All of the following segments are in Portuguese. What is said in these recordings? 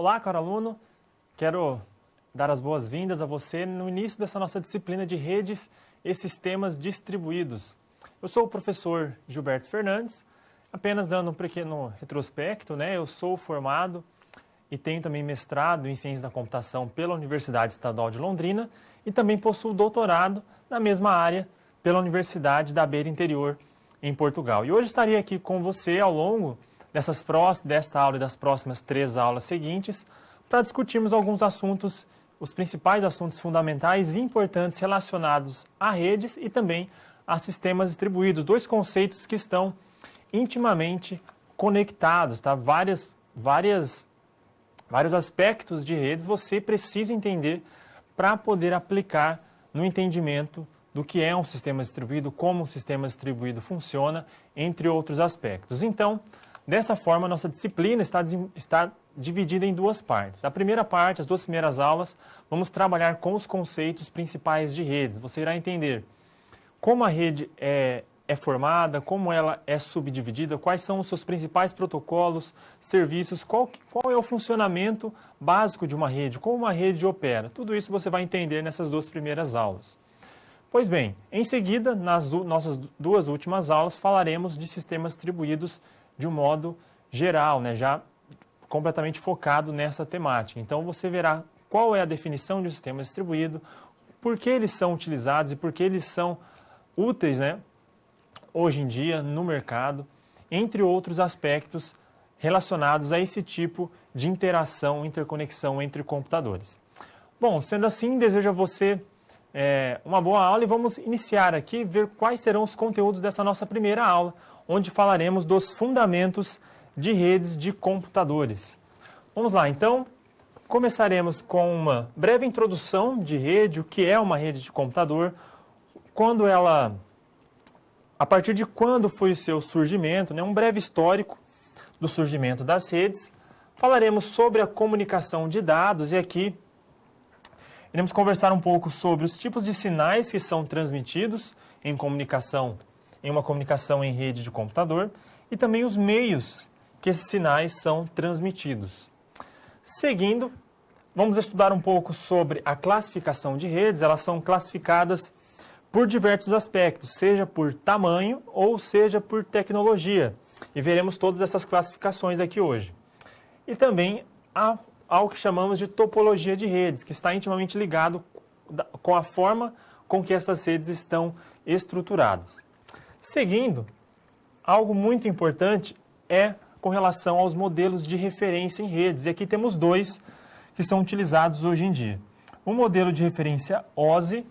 Olá, caro aluno. Quero dar as boas-vindas a você no início dessa nossa disciplina de redes e sistemas distribuídos. Eu sou o professor Gilberto Fernandes, apenas dando um pequeno retrospecto, né? Eu sou formado e tenho também mestrado em Ciência da Computação pela Universidade Estadual de Londrina e também possuo doutorado na mesma área pela Universidade da Beira Interior, em Portugal. E hoje estarei aqui com você ao longo desta aula e das próximas 3 aulas seguintes para discutirmos alguns assuntos, os principais assuntos fundamentais e importantes relacionados a redes e também a sistemas distribuídos, 2 conceitos que estão intimamente conectados, tá? Vários aspectos de redes você precisa entender para poder aplicar no entendimento do que é um sistema distribuído, como um sistema distribuído funciona, entre outros aspectos. Então, dessa forma, nossa disciplina está dividida em 2 partes. A primeira parte, as 2 primeiras aulas, vamos trabalhar com os conceitos principais de redes. Você irá entender como a rede é formada, como ela é subdividida, quais são os seus principais protocolos, serviços, qual é o funcionamento básico de uma rede, como uma rede opera. Tudo isso você vai entender nessas 2 primeiras aulas. Pois bem, em seguida, nas nossas 2 últimas aulas, falaremos de sistemas distribuídos de um modo geral, né, já completamente focado nessa temática. Então, você verá qual é a definição de um sistema distribuído, por que eles são utilizados e por que eles são úteis, né, hoje em dia no mercado, entre outros aspectos relacionados a esse tipo de interação, interconexão entre computadores. Bom, sendo assim, desejo a você uma boa aula e vamos iniciar aqui, ver quais serão os conteúdos dessa nossa primeira aula, onde falaremos dos fundamentos de redes de computadores. Vamos lá, então, começaremos com uma breve introdução de rede, o que é uma rede de computador, a partir de quando foi o seu surgimento, né, um breve histórico do surgimento das redes. Falaremos sobre a comunicação de dados e aqui iremos conversar um pouco sobre os tipos de sinais que são transmitidos em uma comunicação em rede de computador e também os meios que esses sinais são transmitidos. Seguindo, vamos estudar um pouco sobre a classificação de redes. Elas são classificadas por diversos aspectos, seja por tamanho ou seja por tecnologia. E veremos todas essas classificações aqui hoje. E também ao que chamamos de topologia de redes, que está intimamente ligado com a forma com que essas redes estão estruturadas. Seguindo, algo muito importante é com relação aos modelos de referência em redes. E aqui temos 2 que são utilizados hoje em dia. O modelo de referência OSI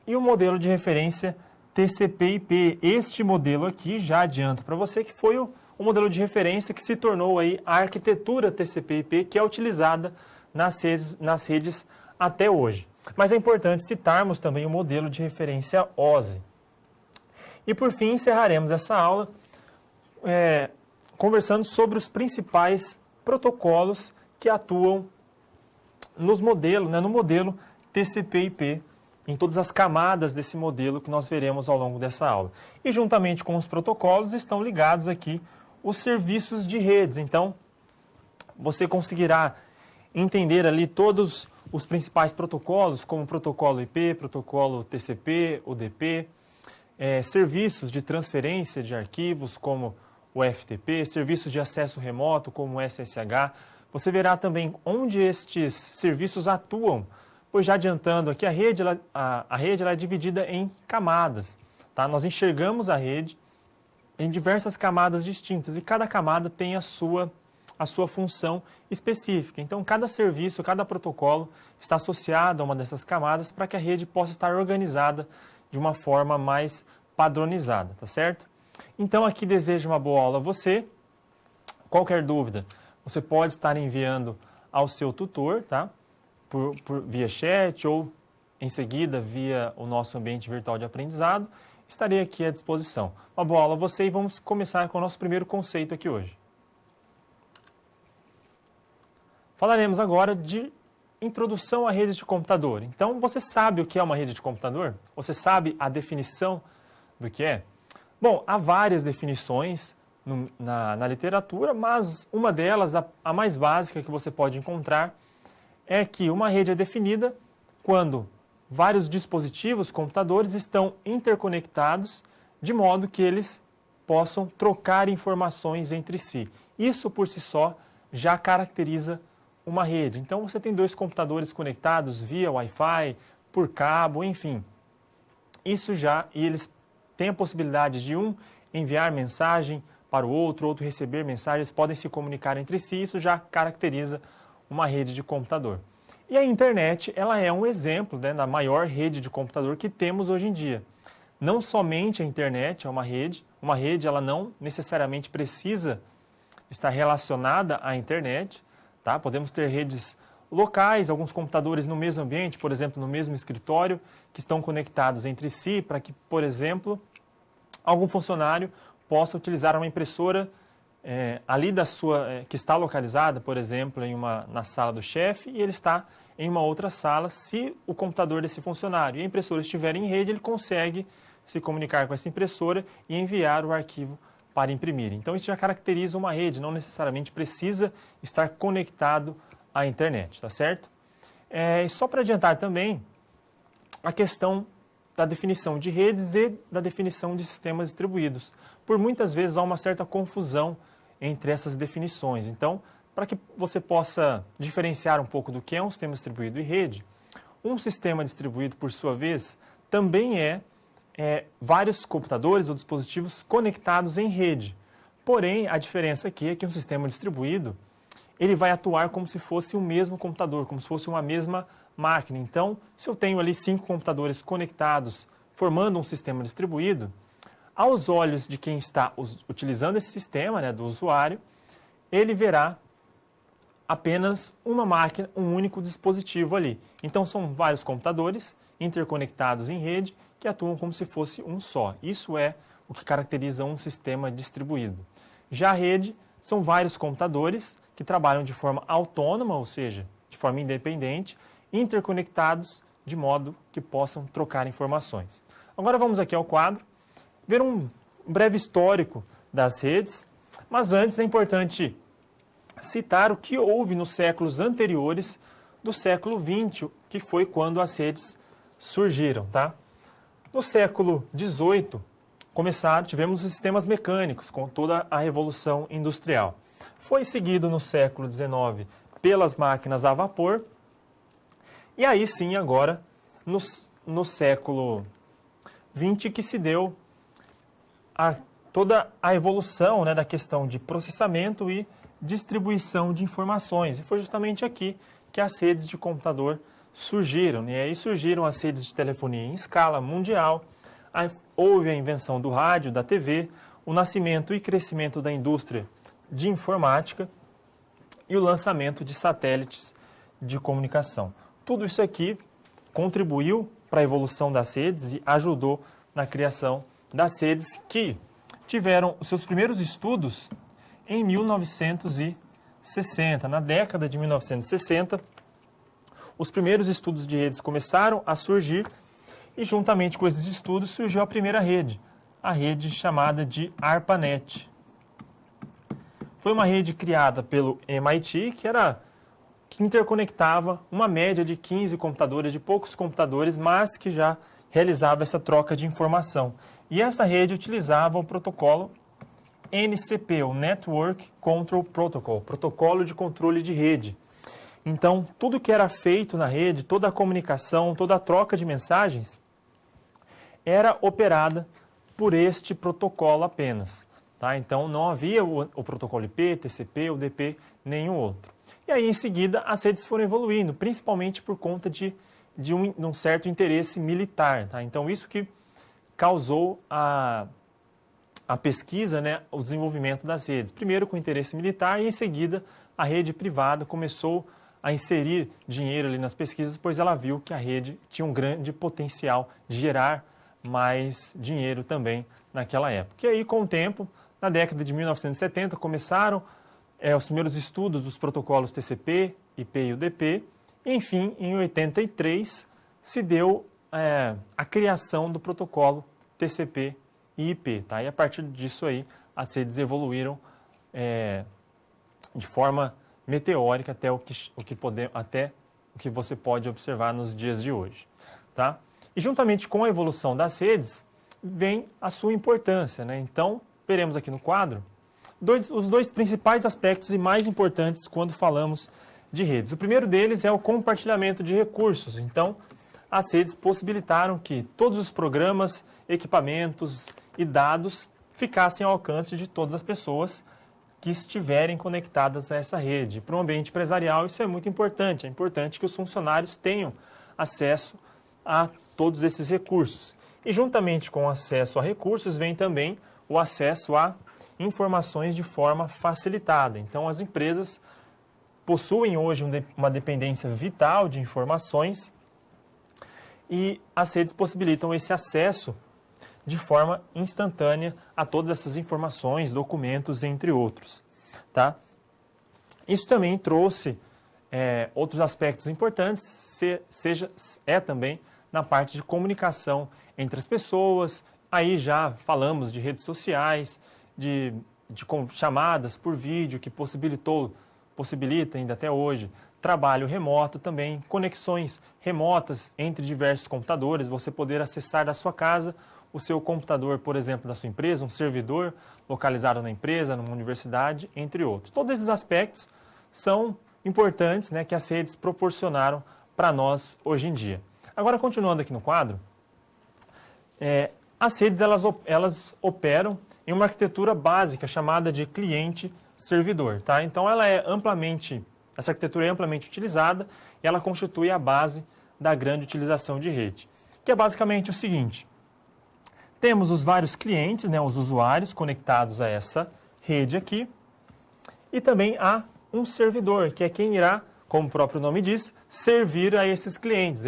e o modelo de referência TCP/IP. Este modelo aqui, já adianto para você, que foi o modelo de referência que se tornou aí a arquitetura TCP/IP que é utilizada nas redes até hoje. Mas é importante citarmos também o modelo de referência OSI. E por fim, encerraremos essa aula conversando sobre os principais protocolos que atuam no modelo TCP/IP, em todas as camadas desse modelo que nós veremos ao longo dessa aula. E juntamente com os protocolos estão ligados aqui os serviços de redes. Então, você conseguirá entender ali todos os principais protocolos, como o protocolo IP, protocolo TCP, UDP, serviços de transferência de arquivos, como o FTP, serviços de acesso remoto, como o SSH. Você verá também onde estes serviços atuam, pois já adiantando aqui, a rede ela é dividida em camadas. Tá? Nós enxergamos a rede em diversas camadas distintas e cada camada tem a sua função específica. Então, cada serviço, cada protocolo está associado a uma dessas camadas para que a rede possa estar organizada de uma forma mais padronizada, tá certo? Então, aqui desejo uma boa aula a você. Qualquer dúvida, você pode estar enviando ao seu tutor, tá? Via chat ou, em seguida, via o nosso ambiente virtual de aprendizado. Estarei aqui à disposição. Uma boa aula a você e vamos começar com o nosso primeiro conceito aqui hoje. Falaremos agora de introdução à rede de computador. Então, você sabe o que é uma rede de computador? Você sabe a definição do que é? Bom, há várias definições na literatura, mas uma delas, a mais básica que você pode encontrar, é que uma rede é definida quando vários dispositivos, computadores, estão interconectados de modo que eles possam trocar informações entre si. Isso por si só já caracteriza uma rede. Então você tem dois computadores conectados via Wi-Fi, por cabo, enfim. Isso já, e eles têm a possibilidade de um enviar mensagem para o outro receber mensagens, podem se comunicar entre si, isso já caracteriza uma rede de computador. E a internet, ela é um exemplo, né, da maior rede de computador que temos hoje em dia. Não somente a internet é uma rede ela não necessariamente precisa estar relacionada à internet, tá? Podemos ter redes locais, alguns computadores no mesmo ambiente, por exemplo, no mesmo escritório, que estão conectados entre si para que, por exemplo, algum funcionário possa utilizar uma impressora ali que está localizada, por exemplo, na sala do chefe, e ele está em uma outra sala. Se o computador desse funcionário e a impressora estiverem em rede, ele consegue se comunicar com essa impressora e enviar o arquivo para imprimir. Então, isso já caracteriza uma rede, não necessariamente precisa estar conectado à internet, tá certo? E só para adiantar também a questão da definição de redes e da definição de sistemas distribuídos. Por muitas vezes há uma certa confusão entre essas definições. Então, para que você possa diferenciar um pouco do que é um sistema distribuído e rede, um sistema distribuído, por sua vez, também é vários computadores ou dispositivos conectados em rede. Porém, a diferença aqui é que um sistema distribuído ele vai atuar como se fosse o mesmo computador, como se fosse uma mesma máquina. Então, se eu tenho ali 5 computadores conectados, formando um sistema distribuído, aos olhos de quem está utilizando esse sistema, né, do usuário, ele verá apenas uma máquina, um único dispositivo ali. Então, são vários computadores interconectados em rede que atuam como se fosse um só. Isso é o que caracteriza um sistema distribuído. Já a rede são vários computadores que trabalham de forma autônoma, ou seja, de forma independente, interconectados de modo que possam trocar informações. Agora vamos aqui ao quadro, ver um breve histórico das redes, mas antes é importante citar o que houve nos séculos anteriores do século XX, que foi quando as redes surgiram, tá? No século XVIII, tivemos os sistemas mecânicos, com toda a Revolução Industrial. Foi seguido no século XIX pelas máquinas a vapor, e aí sim, agora, no século XX, que se deu toda a evolução, né, da questão de processamento e distribuição de informações. E foi justamente aqui que as redes de computador surgiram. E aí surgiram as redes de telefonia em escala mundial, houve a invenção do rádio, da TV, o nascimento e crescimento da indústria de informática e o lançamento de satélites de comunicação. Tudo isso aqui contribuiu para a evolução das redes e ajudou na criação das redes que tiveram os seus primeiros estudos em 1960. Na década de 1960, os primeiros estudos de redes começaram a surgir e, juntamente com esses estudos, surgiu a primeira rede, a rede chamada de ARPANET. Foi uma rede criada pelo MIT, que interconectava uma média de 15 computadores, de poucos computadores, mas que já realizava essa troca de informação. E essa rede utilizava o protocolo NCP, o Network Control Protocol, protocolo de controle de rede. Então, tudo que era feito na rede, toda a comunicação, toda a troca de mensagens, era operada por este protocolo apenas. Tá? Então, não havia o protocolo IP, TCP, UDP, nenhum outro. E aí, em seguida, as redes foram evoluindo, principalmente por conta de um certo interesse militar. Tá? Então, isso que causou a pesquisa, né, o desenvolvimento das redes. Primeiro com interesse militar e, em seguida, a rede privada começou a inserir dinheiro ali nas pesquisas, pois ela viu que a rede tinha um grande potencial de gerar mais dinheiro também naquela época. E aí, com o tempo, na década de 1970, começaram os primeiros estudos dos protocolos TCP, IP e UDP. E, enfim, em 83, se deu a criação do protocolo TCP e IP. Tá? E a partir disso aí, as redes evoluíram de forma meteórica até o que você pode observar nos dias de hoje. Tá? E juntamente com a evolução das redes, vem a sua importância, né? Então, veremos aqui no quadro os dois principais aspectos e mais importantes quando falamos de redes. O primeiro deles é o compartilhamento de recursos. Então, as redes possibilitaram que todos os programas, equipamentos e dados ficassem ao alcance de todas as pessoas que estiverem conectadas a essa rede. Para um ambiente empresarial, isso é muito importante. É importante que os funcionários tenham acesso a todos esses recursos. E juntamente com o acesso a recursos, vem também o acesso a informações de forma facilitada. Então, as empresas possuem hoje uma dependência vital de informações e as redes possibilitam esse acesso de forma instantânea a todas essas informações, documentos, entre outros. Tá? Isso também trouxe outros aspectos importantes, também na parte de comunicação entre as pessoas. Aí já falamos de redes sociais, de chamadas por vídeo, que possibilita ainda até hoje, trabalho remoto também, conexões remotas entre diversos computadores, você poder acessar da sua casa o seu computador, por exemplo, da sua empresa, um servidor localizado na empresa, numa universidade, entre outros. Todos esses aspectos são importantes, né, que as redes proporcionaram para nós hoje em dia. Agora, continuando aqui no quadro, as redes elas operam em uma arquitetura básica chamada de cliente-servidor. Tá? Então, essa arquitetura é amplamente utilizada e ela constitui a base da grande utilização de rede, que é basicamente o seguinte: temos os vários clientes, né, os usuários conectados a essa rede aqui, e também há um servidor, que é quem irá, como o próprio nome diz, servir a esses clientes.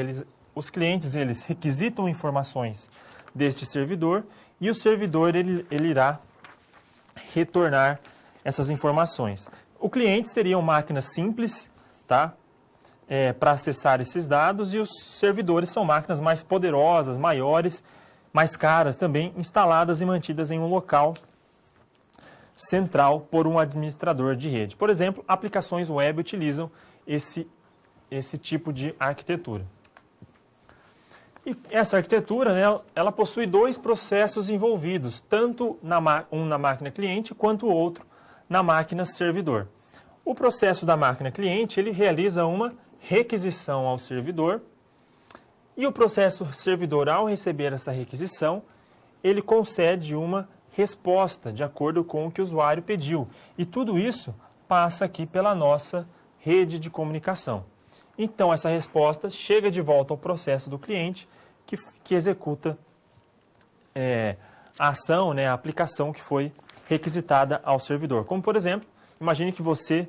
Os clientes eles requisitam informações deste servidor e o servidor ele irá retornar essas informações. O cliente seriam máquinas simples, tá? Para acessar esses dados, e os servidores são máquinas mais poderosas, maiores, mais caras também, instaladas e mantidas em um local central por um administrador de rede. Por exemplo, aplicações web utilizam esse tipo de arquitetura. E essa arquitetura, né, ela possui dois processos envolvidos, tanto um na máquina cliente quanto o outro na máquina servidor. O processo da máquina cliente ele realiza uma requisição ao servidor, e o processo servidor, ao receber essa requisição, ele concede uma resposta de acordo com o que o usuário pediu. E tudo isso passa aqui pela nossa rede de comunicação. Então, essa resposta chega de volta ao processo do cliente que executa a ação, né, a aplicação que foi requisitada ao servidor. Como, por exemplo, imagine que você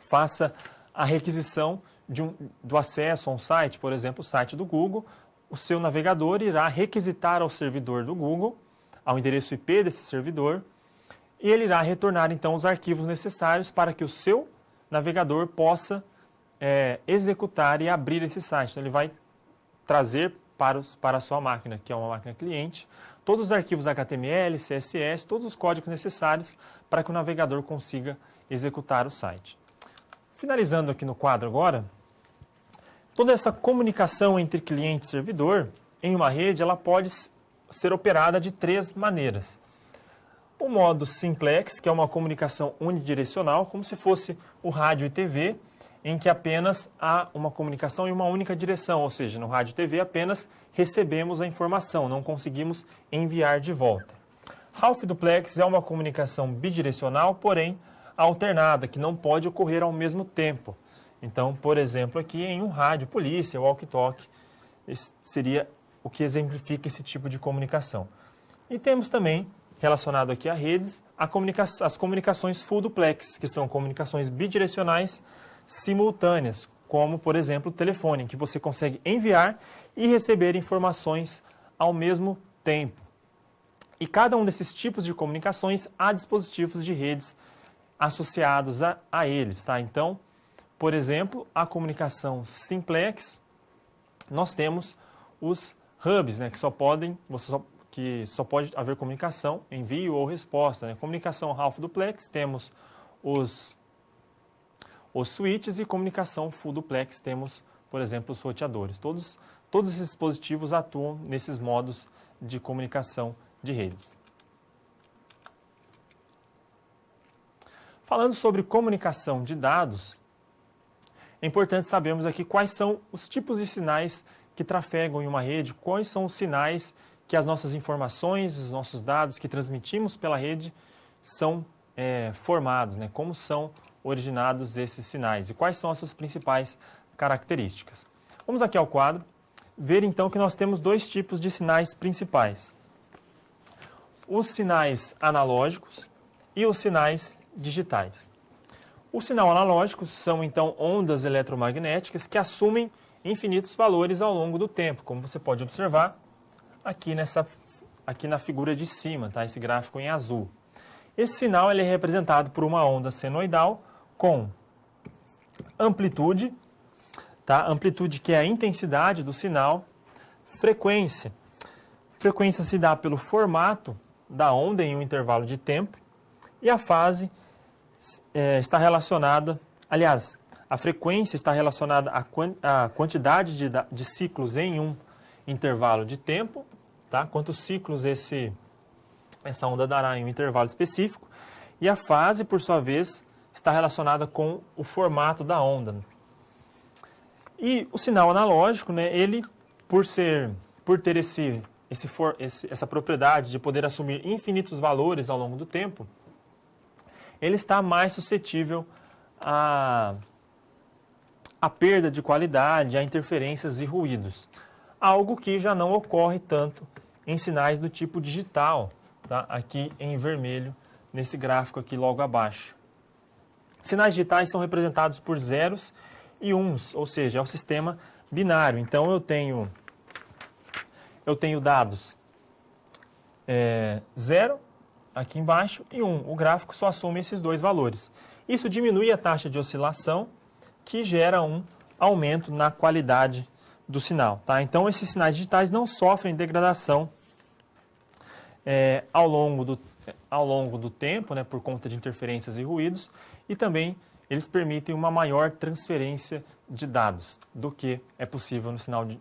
faça a requisição do acesso a um site, por exemplo, o site do Google. O seu navegador irá requisitar ao servidor do Google, ao endereço IP desse servidor, e ele irá retornar, então, os arquivos necessários para que o seu navegador possa executar e abrir esse site. Então, ele vai trazer para a sua máquina, que é uma máquina cliente, todos os arquivos HTML, CSS, todos os códigos necessários para que o navegador consiga executar o site. Finalizando aqui no quadro agora, toda essa comunicação entre cliente e servidor em uma rede, ela pode ser operada de três maneiras. O modo simplex, que é uma comunicação unidirecional, como se fosse o rádio e TV, em que apenas há uma comunicação em uma única direção, ou seja, no rádio e TV apenas recebemos a informação, não conseguimos enviar de volta. Half duplex é uma comunicação bidirecional, porém alternada, que não pode ocorrer ao mesmo tempo. Então, por exemplo, aqui em um rádio, polícia, walkie-talkie, esse seria o que exemplifica esse tipo de comunicação. E temos também, relacionado aqui a redes, as comunicações full duplex, que são comunicações bidirecionais simultâneas, como, por exemplo, o telefone, em que você consegue enviar e receber informações ao mesmo tempo. E cada um desses tipos de comunicações há dispositivos de redes associados a eles. Tá? Então, por exemplo, a comunicação simplex, nós temos os hubs, né, que que só pode haver comunicação, envio ou resposta, né? Comunicação half duplex, temos os switches, e comunicação full duplex, temos, por exemplo, os roteadores. Todos esses dispositivos atuam nesses modos de comunicação de redes. Falando sobre comunicação de dados, é importante sabermos aqui quais são os tipos de sinais que trafegam em uma rede, quais são os sinais que as nossas informações, os nossos dados que transmitimos pela rede são formados, né? Como são originados esses sinais e quais são as suas principais características. Vamos aqui ao quadro, ver então que nós temos dois tipos de sinais principais. Os sinais analógicos e os sinais digitais. O sinal analógico são então ondas eletromagnéticas que assumem infinitos valores ao longo do tempo, como você pode observar aqui na figura de cima, tá? Esse gráfico em azul. Esse sinal ele é representado por uma onda senoidal com amplitude, tá? Amplitude que é a intensidade do sinal, frequência. Frequência se dá pelo formato da onda em um intervalo de tempo, e a fase está relacionada, aliás, a frequência está relacionada à quantidade de ciclos em um intervalo de tempo, tá? Quantos ciclos essa onda dará em um intervalo específico, e a fase, por sua vez, está relacionada com o formato da onda. E o sinal analógico, né, ele, por ter essa propriedade de poder assumir infinitos valores ao longo do tempo, ele está mais suscetível à perda de qualidade, a interferências e ruídos. Algo que já não ocorre tanto em sinais do tipo digital, tá? Aqui em vermelho, nesse gráfico aqui logo abaixo. Sinais digitais são representados por zeros e uns, ou seja, é um sistema binário. Então eu tenho dados 0 aqui embaixo e 1. O gráfico só assume esses dois valores. Isso diminui a taxa de oscilação, que gera um aumento na qualidade do sinal, tá? Então esses sinais digitais não sofrem degradação ao longo do tempo, né, por conta de interferências e ruídos, e também eles permitem uma maior transferência de dados do que é possível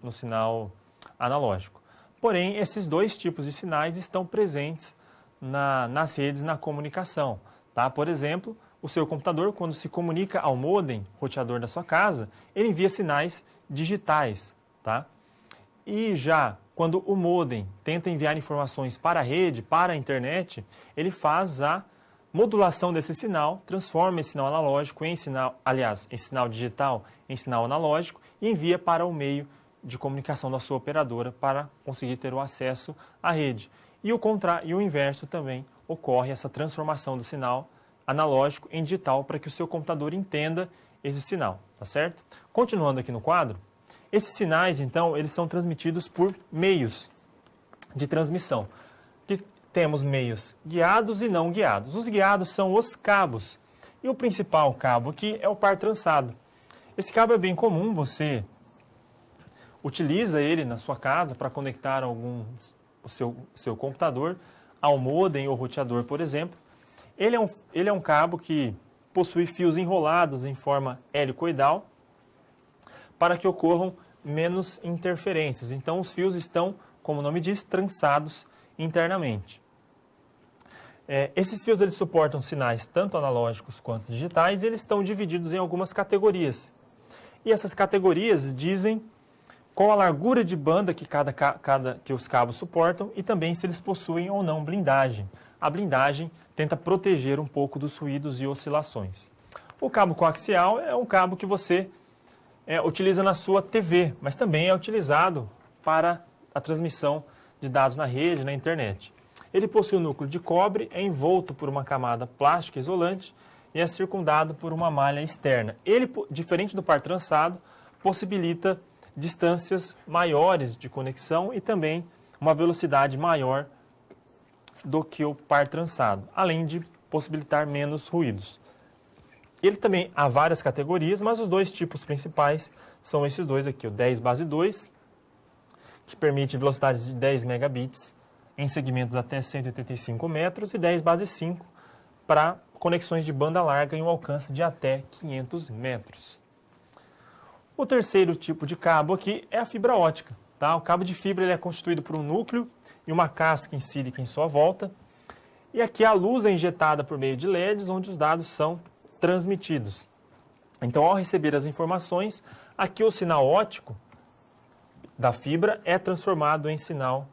no sinal analógico. Porém, esses dois tipos de sinais estão presentes nas redes, na comunicação, tá? Por exemplo, o seu computador, quando se comunica ao modem, roteador da sua casa, ele envia sinais digitais, tá? E já quando o modem tenta enviar informações para a rede, para a internet, ele faz a modulação desse sinal, transforma esse sinal analógico em sinal digital em sinal analógico e envia para o meio de comunicação da sua operadora para conseguir ter o acesso à rede. E o inverso também ocorre, essa transformação do sinal analógico em digital para que o seu computador entenda esse sinal, tá certo? Continuando aqui no quadro, esses sinais, então, eles são transmitidos por meios de transmissão. Que temos meios guiados e não guiados. Os guiados são os cabos. E o principal cabo aqui é o par trançado. Esse cabo é bem comum, você utiliza ele na sua casa para conectar o seu computador ao modem ou roteador, por exemplo. Ele é um cabo que possui fios enrolados em forma helicoidal para que ocorram menos interferências. Então, os fios estão, como o nome diz, trançados internamente. Esses fios eles suportam sinais tanto analógicos quanto digitais e eles estão divididos em algumas categorias. E essas categorias dizem qual a largura de banda que os cabos suportam e também se eles possuem ou não blindagem. A blindagem tenta proteger um pouco dos ruídos e oscilações. O cabo coaxial é um cabo que você utiliza na sua TV, mas também é utilizado para a transmissão de dados na rede, na internet. Ele possui um núcleo de cobre, é envolto por uma camada plástica isolante e é circundado por uma malha externa. Ele, diferente do par trançado, possibilita distâncias maiores de conexão e também uma velocidade maior do que o par trançado, além de possibilitar menos ruídos. Ele também há várias categorias, mas os dois tipos principais são esses dois aqui, o 10 base 2, que permite velocidades de 10 megabits em segmentos até 185 metros e 10 base 5 para conexões de banda larga em um alcance de até 500 metros. O terceiro tipo de cabo aqui é a fibra ótica. Tá? O cabo de fibra ele é constituído por um núcleo e uma casca insílica em sua volta. E aqui a luz é injetada por meio de LEDs, onde os dados são transmitidos. Então, ao receber as informações, aqui o sinal óptico da fibra é transformado em sinal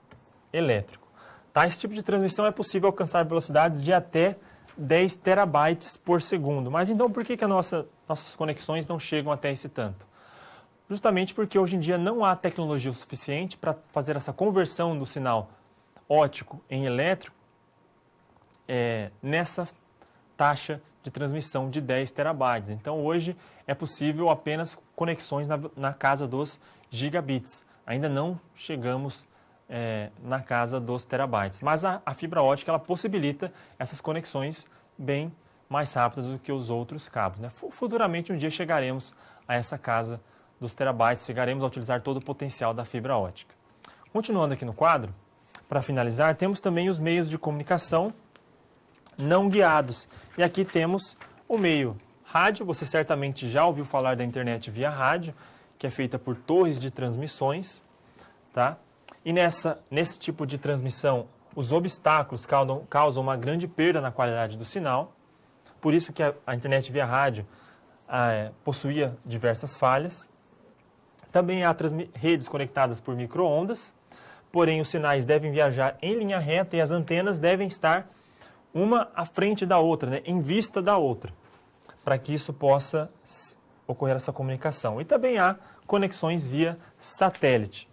elétrico. Tá? Esse tipo de transmissão é possível alcançar velocidades de até 10 terabytes por segundo. Mas então por que nossas conexões não chegam até esse tanto? Justamente porque hoje em dia não há tecnologia o suficiente para fazer essa conversão do sinal óptico em elétrico nessa taxa de transmissão de 10 terabytes. Então hoje é possível apenas conexões na casa dos gigabits. Ainda não chegamos na casa dos terabytes. Mas a fibra ótica ela possibilita essas conexões bem mais rápidas do que os outros cabos. Né? Futuramente um dia chegaremos a essa casa dos terabytes, chegaremos a utilizar todo o potencial da fibra ótica. Continuando aqui no quadro, para finalizar, temos também os meios de comunicação não guiados. E aqui temos o meio rádio, você certamente já ouviu falar da internet via rádio, que é feita por torres de transmissões, tá? E nesse tipo de transmissão, os obstáculos causam uma grande perda na qualidade do sinal, por isso que a internet via rádio possuía diversas falhas. Também há redes conectadas por micro-ondas, porém os sinais devem viajar em linha reta e as antenas devem estar uma à frente da outra, né, em vista da outra, para que isso possa ocorrer essa comunicação. E também há conexões via satélite.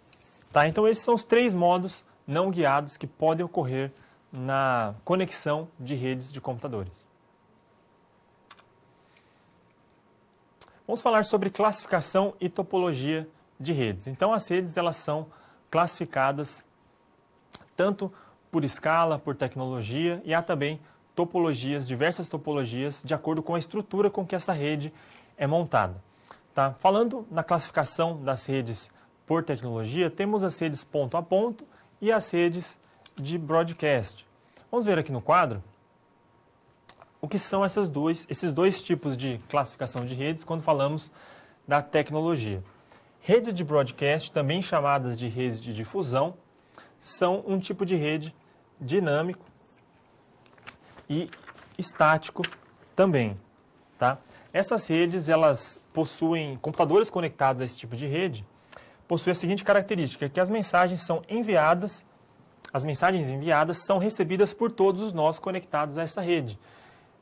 Tá? Então esses são os 3 modos não guiados que podem ocorrer na conexão de redes de computadores. Vamos falar sobre classificação e topologia de redes. Então as redes elas são classificadas tanto por escala, por tecnologia e há também topologias, diversas topologias de acordo com a estrutura com que essa rede é montada. Tá? Falando na classificação das redes por tecnologia, temos as redes ponto a ponto e as redes de broadcast. Vamos ver aqui no quadro o que são esses dois tipos de classificação de redes quando falamos da tecnologia. Redes de broadcast, também chamadas de redes de difusão, são um tipo de rede dinâmico e estático também. Tá? Essas redes elas possuem computadores conectados a esse tipo de rede, possuem a seguinte característica, que as mensagens enviadas são recebidas por todos os nós conectados a essa rede.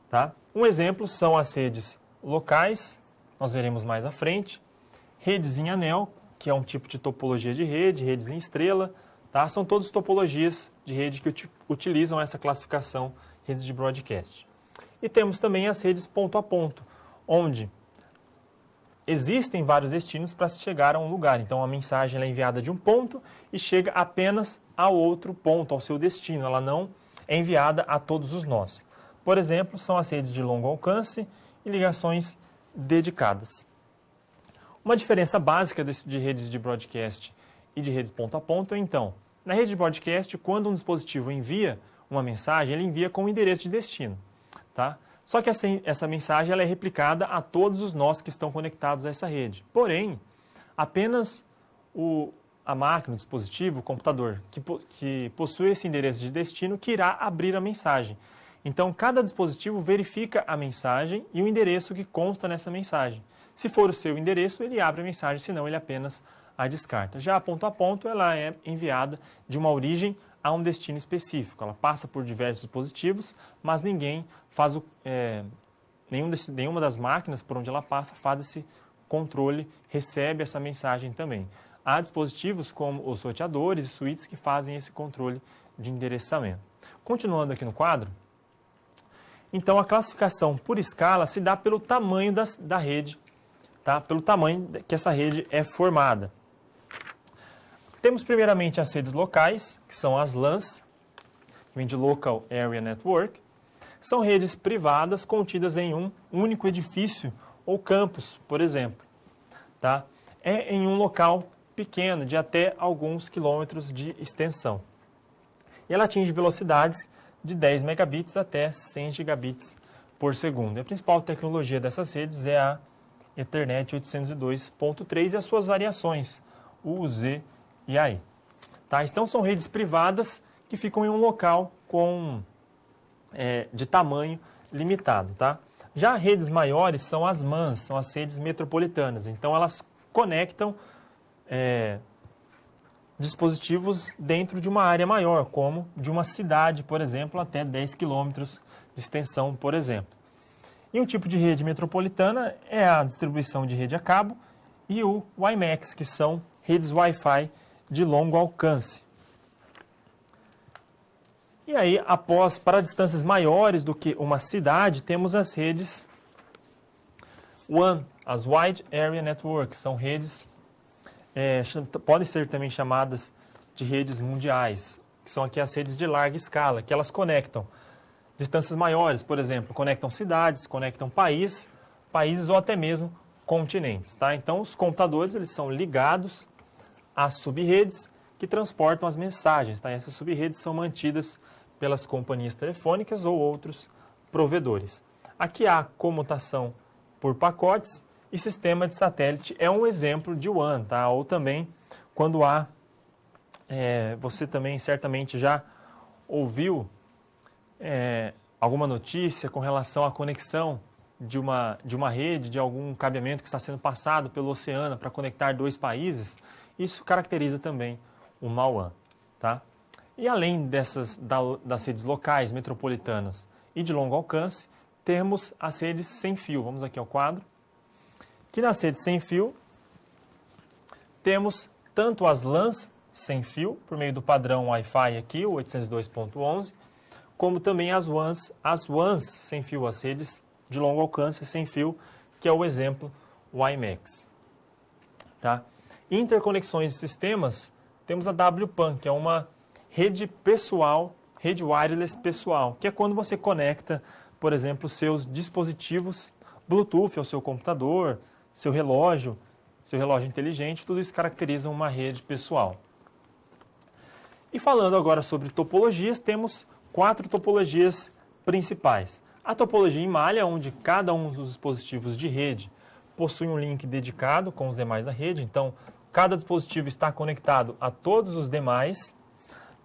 Tá? Um exemplo são as redes locais, nós veremos mais à frente, redes em anel, que é um tipo de topologia de rede, redes em estrela, tá? São todas topologias de rede que utilizam essa classificação, redes de broadcast. E temos também as redes ponto a ponto, onde existem vários destinos para se chegar a um lugar. Então a mensagem é enviada de um ponto e chega apenas ao outro ponto, ao seu destino. Ela não é enviada a todos os nós. Por exemplo, são as redes de longo alcance e ligações dedicadas. Uma diferença básica de redes de broadcast e de redes ponto a ponto é, então, na rede de broadcast, quando um dispositivo envia uma mensagem, ele envia com o endereço de destino. Tá? Só que essa mensagem ela é replicada a todos os nós que estão conectados a essa rede. Porém, apenas a máquina, o dispositivo, o computador, que possui esse endereço de destino, que irá abrir a mensagem. Então, cada dispositivo verifica a mensagem e o endereço que consta nessa mensagem. Se for o seu endereço, ele abre a mensagem, senão ele apenas a descarta. Já a ponto, ela é enviada de uma origem a um destino específico. Ela passa por diversos dispositivos, mas ninguém faz nenhuma das máquinas por onde ela passa faz esse controle, recebe essa mensagem também. Há dispositivos como os roteadores e switches que fazem esse controle de endereçamento. Continuando aqui no quadro, então a classificação por escala se dá pelo tamanho da rede, tá? Pelo tamanho que essa rede é formada. Temos primeiramente as redes locais, que são as LANs, que vem de Local Area Network. São redes privadas contidas em um único edifício ou campus, por exemplo. Tá? É em um local pequeno, de até alguns quilômetros de extensão. E ela atinge velocidades de 10 megabits até 100 gigabits por segundo. E a principal tecnologia dessas redes é a Ethernet 802.3 e as suas variações, U, Z e AI. Tá? Então, são redes privadas que ficam em um local de tamanho limitado. Tá? Já redes maiores são as MANs, são as redes metropolitanas. Então, elas conectam dispositivos dentro de uma área maior, como de uma cidade, por exemplo, até 10 quilômetros de extensão, por exemplo. E um tipo de rede metropolitana é a distribuição de rede a cabo e o WiMAX, que são redes Wi-Fi de longo alcance. E aí, para distâncias maiores do que uma cidade, temos as redes WAN, as Wide Area Networks, são redes, podem ser também chamadas de redes mundiais, que são aqui as redes de larga escala, que elas conectam distâncias maiores, por exemplo, conectam cidades, conectam países ou até mesmo continentes. Tá? Então, os computadores eles são ligados às sub-redes que transportam as mensagens. Tá? E essas sub-redes são mantidas pelas companhias telefônicas ou outros provedores. Aqui há comutação por pacotes e sistema de satélite é um exemplo de WAN. Tá? Ou também, quando há, você também certamente já ouviu alguma notícia com relação à conexão de uma rede, de algum cabeamento que está sendo passado pelo oceano para conectar dois países, isso caracteriza também uma WAN. Tá? E além das redes locais, metropolitanas e de longo alcance, temos as redes sem fio. Vamos aqui ao quadro. Que nas redes sem fio, temos tanto as LANs sem fio, por meio do padrão Wi-Fi aqui, o 802.11, como também as WANs sem fio, as redes de longo alcance sem fio, que é o exemplo WiMAX. Tá? Interconexões de sistemas, temos a WPAN, que é uma rede pessoal, rede wireless pessoal, que é quando você conecta, por exemplo, seus dispositivos Bluetooth ao seu computador, seu relógio inteligente, tudo isso caracteriza uma rede pessoal. E falando agora sobre topologias, temos 4 topologias principais. A topologia em malha, onde cada um dos dispositivos de rede possui um link dedicado com os demais da rede, então cada dispositivo está conectado a todos os demais.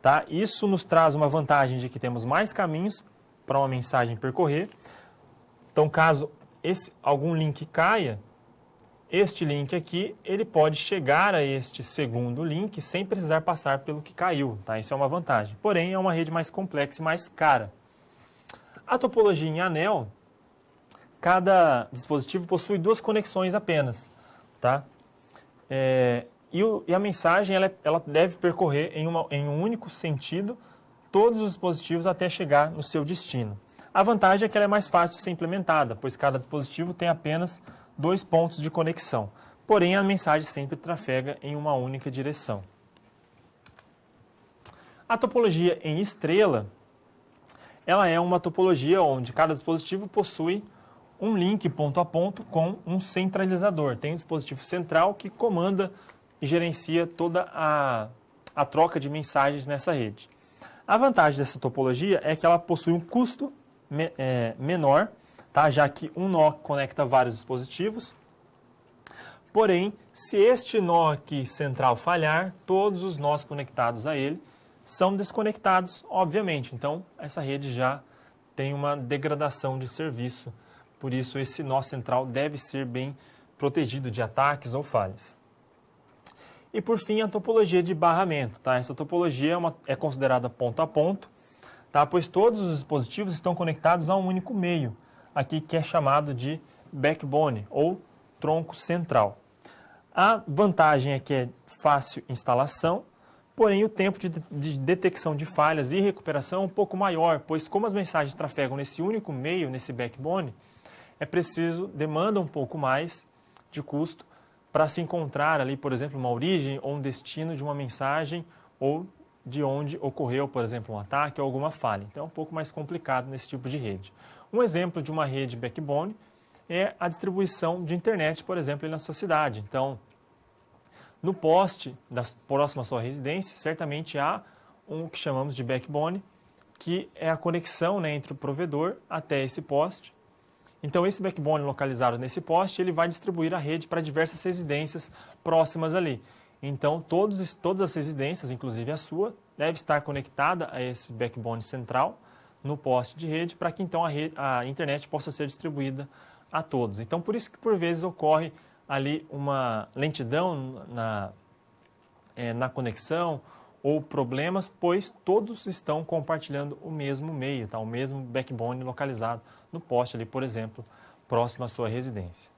Tá? Isso nos traz uma vantagem de que temos mais caminhos para uma mensagem percorrer. Então, caso algum link caia, este link aqui, ele pode chegar a este segundo link sem precisar passar pelo que caiu. Tá? Isso é uma vantagem. Porém, é uma rede mais complexa e mais cara. A topologia em anel, cada dispositivo possui 2 conexões apenas. Tá? E a mensagem ela deve percorrer em um único sentido todos os dispositivos até chegar no seu destino. A vantagem é que ela é mais fácil de ser implementada, pois cada dispositivo tem apenas 2 pontos de conexão. Porém, a mensagem sempre trafega em uma única direção. A topologia em estrela, ela é uma topologia onde cada dispositivo possui um link ponto a ponto com um centralizador. Tem um dispositivo central que comanda e gerencia toda a troca de mensagens nessa rede. A vantagem dessa topologia é que ela possui um custo menor, tá? Já que um nó conecta vários dispositivos. Porém, se este nó aqui central falhar, todos os nós conectados a ele são desconectados, obviamente. Então, essa rede já tem uma degradação de serviço. Por isso, esse nó central deve ser bem protegido de ataques ou falhas. E, por fim, a topologia de barramento. Tá? Essa topologia é considerada ponto a ponto, tá? Pois todos os dispositivos estão conectados a um único meio, aqui que é chamado de backbone, ou tronco central. A vantagem é que é fácil instalação, porém o tempo de detecção de falhas e recuperação é um pouco maior, pois como as mensagens trafegam nesse único meio, nesse backbone, demanda um pouco mais de custo para se encontrar ali, por exemplo, uma origem ou um destino de uma mensagem ou de onde ocorreu, por exemplo, um ataque ou alguma falha. Então é um pouco mais complicado nesse tipo de rede. Um exemplo de uma rede backbone é a distribuição de internet, por exemplo, na sua cidade. Então, no poste próximo à sua residência, certamente há o que chamamos de backbone, que é a conexão, né, entre o provedor até esse poste. Então, esse backbone localizado nesse poste, ele vai distribuir a rede para diversas residências próximas ali. Então, todas as residências, inclusive a sua, deve estar conectada a esse backbone central no poste de rede, para que então a internet possa ser distribuída a todos. Então, por isso que por vezes ocorre ali uma lentidão na conexão ou problemas, pois todos estão compartilhando o mesmo meio, tá? O mesmo backbone localizado no poste ali, por exemplo, próximo à sua residência.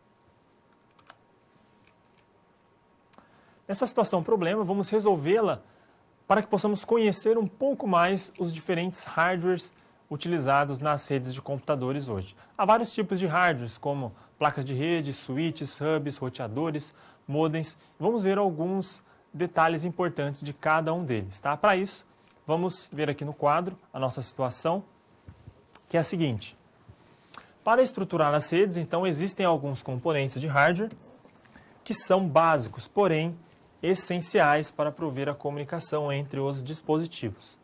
Nessa situação problema, vamos resolvê-la para que possamos conhecer um pouco mais os diferentes hardwares utilizados nas redes de computadores hoje. Há vários tipos de hardwares, como placas de rede, switches, hubs, roteadores, modems. Vamos ver alguns detalhes importantes de cada um deles. Tá? Para isso, vamos ver aqui no quadro a nossa situação, que é a seguinte. Para estruturar as redes, então, existem alguns componentes de hardware que são básicos, porém essenciais para prover a comunicação entre os dispositivos.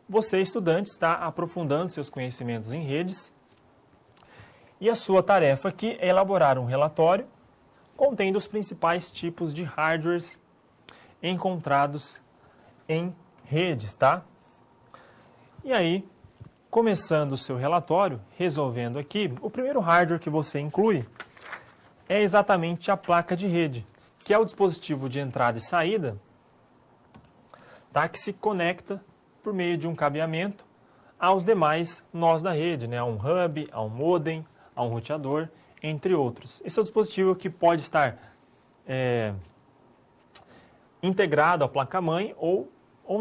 Você, estudante, está aprofundando seus conhecimentos em redes e a sua tarefa aqui é elaborar um relatório contendo os principais tipos de hardwares encontrados em redes, tá? E aí, começando o seu relatório, resolvendo aqui, o primeiro hardware que você inclui é exatamente a placa de rede, que é o dispositivo de entrada e saída, tá? Que se conecta por meio de um cabeamento aos demais nós da rede, né? A um hub, a um modem, a um roteador, entre outros. Esse é o dispositivo que pode estar integrado à placa-mãe ou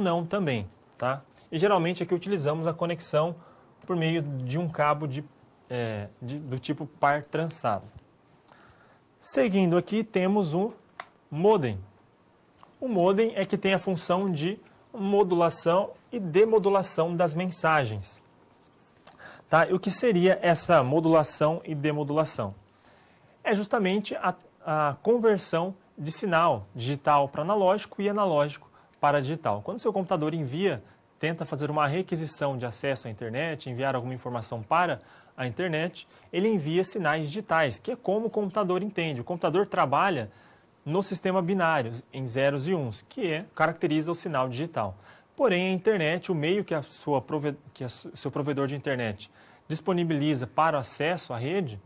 não também, tá? E geralmente aqui utilizamos a conexão por meio de um cabo do tipo par trançado. Seguindo aqui temos o modem. O modem é que tem a função de modulação e demodulação das mensagens. Tá? E o que seria essa modulação e demodulação? É justamente a conversão de sinal digital para analógico e analógico para digital. Quando o seu computador tenta fazer uma requisição de acesso à internet, enviar alguma informação para a internet, ele envia sinais digitais, que é como o computador entende. O computador trabalha no sistema binário, em zeros e uns, que caracteriza o sinal digital. Porém, a internet, o meio que seu provedor de internet disponibiliza para o acesso à rede,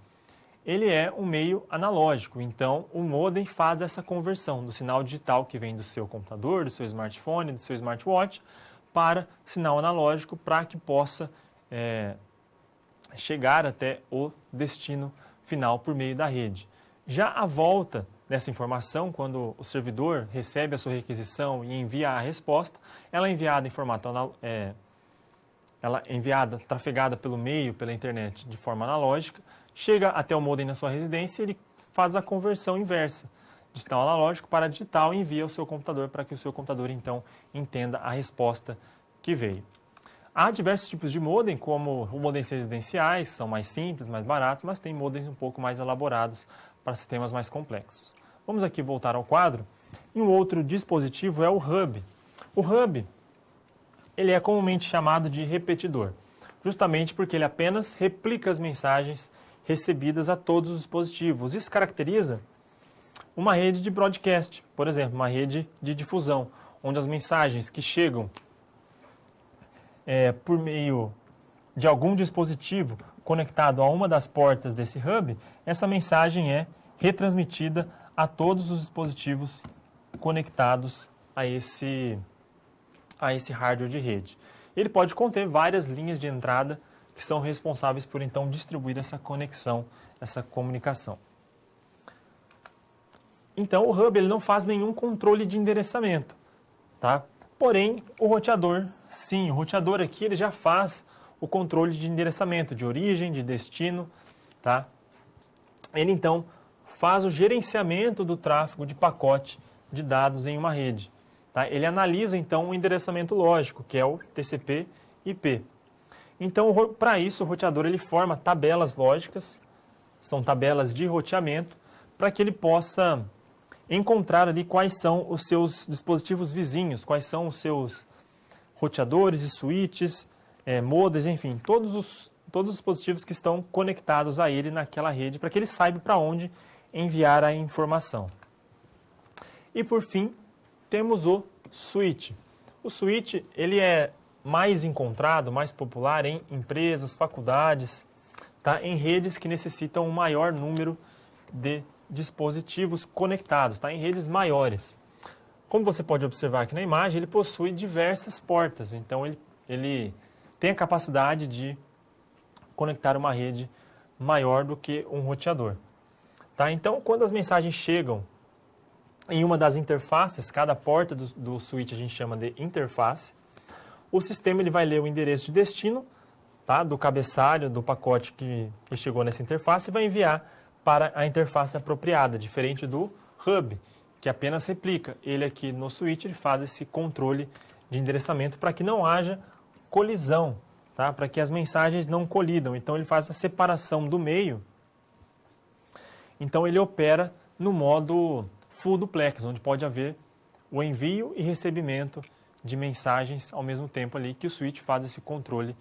ele é um meio analógico. Então, o modem faz essa conversão do sinal digital que vem do seu computador, do seu smartphone, do seu smartwatch, para sinal analógico, para que possa chegar até o destino final por meio da rede. Já a volta dessa informação, quando o servidor recebe a sua requisição e envia a resposta, ela é enviada em formato trafegada pelo meio, pela internet, de forma analógica, chega até o modem na sua residência e ele faz a conversão inversa, de sinal analógico para digital, e envia ao seu computador para que o seu computador, então, entenda a resposta que veio. Há diversos tipos de modem, como modems residenciais, que são mais simples, mais baratos, mas tem modems um pouco mais elaborados para sistemas mais complexos. Vamos aqui voltar ao quadro. E um outro dispositivo é o hub. O hub, ele é comumente chamado de repetidor, justamente porque ele apenas replica as mensagens recebidas a todos os dispositivos. Isso caracteriza uma rede de broadcast, por exemplo, uma rede de difusão, onde as mensagens que chegam por meio de algum dispositivo conectado a uma das portas desse hub, essa mensagem é retransmitida a todos os dispositivos conectados a esse hardware de rede. Ele pode conter várias linhas de entrada que são responsáveis por, então, distribuir essa conexão, essa comunicação. Então, o hub ele não faz nenhum controle de endereçamento, tá? Porém, o roteador, sim, o roteador aqui ele já faz o controle de endereçamento, de origem, de destino, tá? Ele, então, faz o gerenciamento do tráfego de pacote de dados em uma rede. Tá? Ele analisa, então, o endereçamento lógico, que é o TCP/IP. Então, para isso, o roteador ele forma tabelas lógicas, são tabelas de roteamento, para que ele possa encontrar ali quais são os seus dispositivos vizinhos, quais são os seus roteadores e switches, modems, enfim, todos os dispositivos que estão conectados a ele naquela rede, para que ele saiba para onde enviar a informação. E por fim, temos o switch. O switch ele é mais encontrado, mais popular em empresas, faculdades, tá? Em redes que necessitam um maior número de dispositivos conectados, tá? Em redes maiores. Como você pode observar aqui na imagem, ele possui diversas portas, então ele tem a capacidade de conectar uma rede maior do que um roteador. Tá? Então, quando as mensagens chegam em uma das interfaces, cada porta do switch a gente chama de interface, o sistema ele vai ler o endereço de destino, tá? Do cabeçalho, do pacote que chegou nessa interface e vai enviar para a interface apropriada, diferente do hub, que apenas replica. Ele aqui no switch ele faz esse controle de endereçamento para que não haja colisão, tá? Para que as mensagens não colidam. Então ele faz a separação do meio. Então ele opera no modo full duplex, onde pode haver o envio e recebimento de mensagens ao mesmo tempo ali, que o switch faz esse controle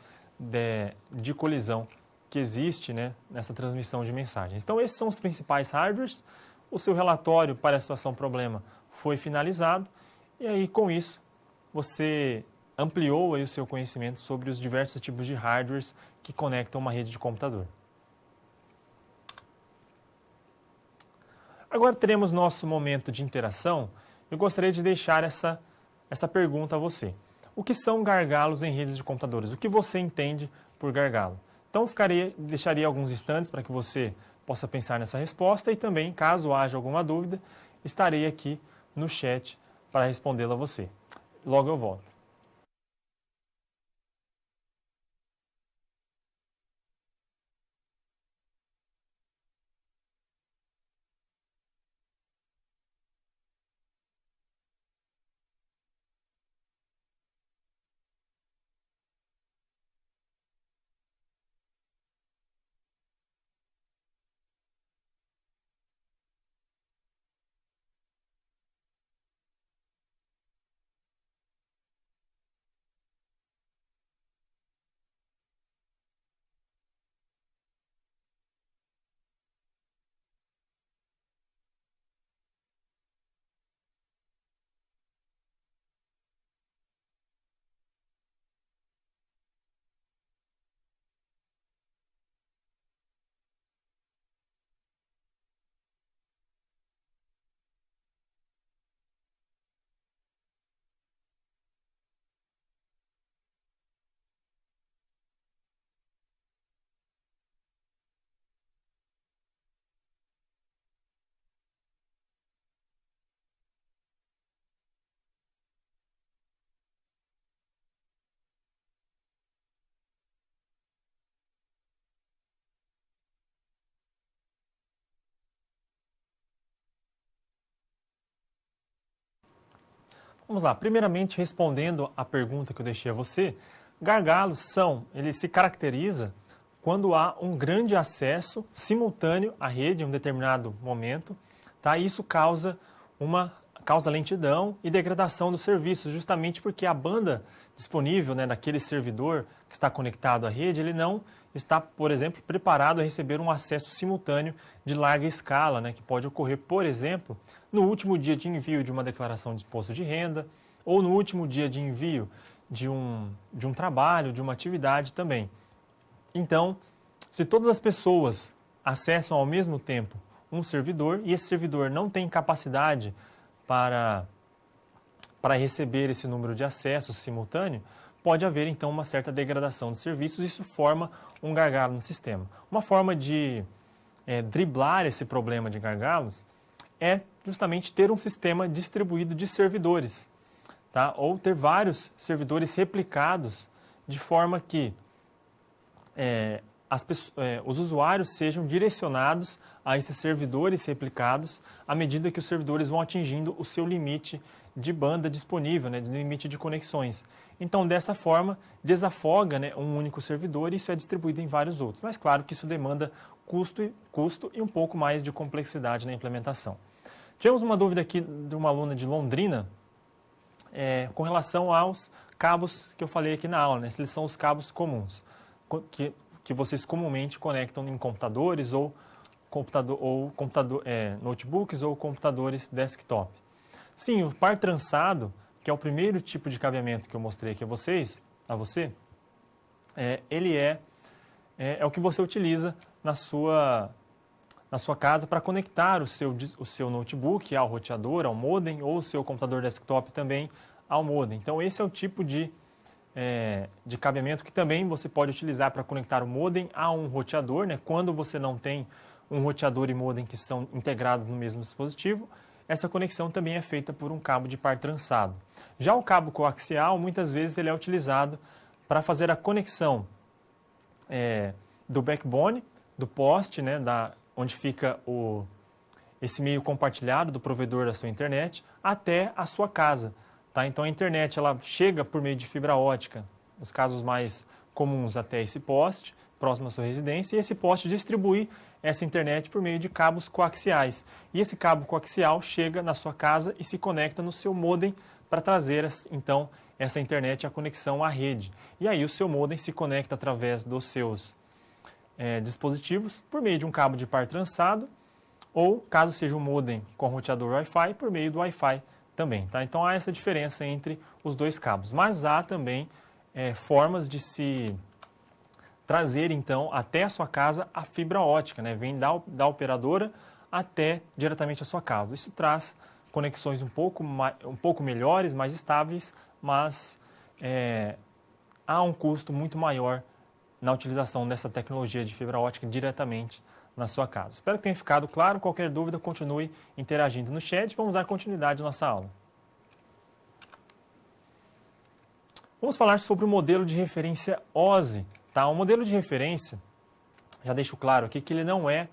de colisão que existe, né, nessa transmissão de mensagens. Então esses são os principais hardwares. O seu relatório para a situação problema foi finalizado e aí com isso você ampliou aí o seu conhecimento sobre os diversos tipos de hardwares que conectam uma rede de computador. Agora teremos nosso momento de interação. Eu gostaria de deixar essa pergunta a você. O que são gargalos em redes de computadores? O que você entende por gargalo? Então deixaria alguns instantes para que você possa pensar nessa resposta e também, caso haja alguma dúvida, estarei aqui no chat para respondê-la a você. Logo eu volto. Vamos lá, primeiramente respondendo à pergunta que eu deixei a você, gargalos ele se caracteriza quando há um grande acesso simultâneo à rede em um determinado momento, tá? E isso causa lentidão e degradação dos serviços, justamente porque a banda disponível, né, daquele servidor que está conectado à rede, ele não está, por exemplo, preparado a receber um acesso simultâneo de larga escala, né, que pode ocorrer, por exemplo, no último dia de envio de uma declaração de imposto de renda ou no último dia de envio de um trabalho, de uma atividade também. Então, se todas as pessoas acessam ao mesmo tempo um servidor e esse servidor não tem capacidade para receber esse número de acessos simultâneo, pode haver então uma certa degradação dos serviços e isso forma um gargalo no sistema. Uma forma de driblar esse problema de gargalos é justamente ter um sistema distribuído de servidores, tá? Ou ter vários servidores replicados de forma que os usuários sejam direcionados a esses servidores replicados à medida que os servidores vão atingindo o seu limite de banda disponível, né, de limite de conexões. Então, dessa forma, desafoga, né, um único servidor e isso é distribuído em vários outros. Mas, claro que isso demanda custo e um pouco mais de complexidade na implementação. Tivemos uma dúvida aqui de uma aluna de Londrina com relação aos cabos que eu falei aqui na aula, né? Eles são os cabos comuns, que vocês comumente conectam em computadores ou notebooks ou computadores desktop. Sim, o par trançado, que é o primeiro tipo de cabeamento que eu mostrei aqui a você, ele é o que você utiliza na sua casa para conectar o seu notebook ao roteador, ao modem, ou o seu computador desktop também ao modem. Então, esse é o tipo de cabeamento que também você pode utilizar para conectar o modem a um roteador, né? Quando você não tem um roteador e modem que são integrados no mesmo dispositivo, essa conexão também é feita por um cabo de par trançado. Já o cabo coaxial, muitas vezes ele é utilizado para fazer a conexão do backbone, do poste, né, onde fica esse meio compartilhado do provedor da sua internet, até a sua casa. Tá? Então a internet ela chega por meio de fibra ótica, nos casos mais comuns até esse poste, próximo à sua residência, e esse poste distribui essa internet por meio de cabos coaxiais. E esse cabo coaxial chega na sua casa e se conecta no seu modem para trazer, então, essa internet, a conexão à rede. E aí o seu modem se conecta através dos seus dispositivos por meio de um cabo de par trançado, ou, caso seja um modem com roteador Wi-Fi, por meio do Wi-Fi também. Tá? Então há essa diferença entre os dois cabos. Mas há também formas de se trazer, então, até a sua casa a fibra ótica, né? Vem da operadora até diretamente a sua casa. Isso traz conexões um pouco melhores, mais estáveis, mas há um custo muito maior na utilização dessa tecnologia de fibra ótica diretamente na sua casa. Espero que tenha ficado claro. Qualquer dúvida, continue interagindo no chat. Vamos dar continuidade à nossa aula. Vamos falar sobre o modelo de referência OSI. Tá? O modelo de referência, já deixo claro aqui que ele não é,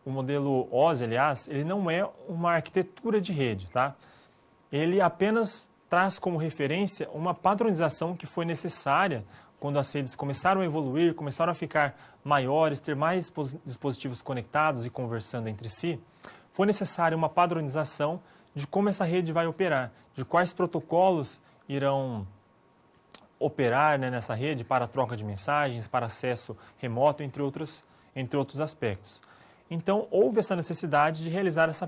o modelo OSI, aliás, ele não é uma arquitetura de rede. Tá? Ele apenas traz como referência uma padronização que foi necessária quando as redes começaram a evoluir, começaram a ficar maiores, ter mais dispositivos conectados e conversando entre si. Foi necessária uma padronização de como essa rede vai operar, de quais protocolos irão operar, né, nessa rede para troca de mensagens, para acesso remoto, entre outros aspectos. Então, houve essa necessidade de realizar essa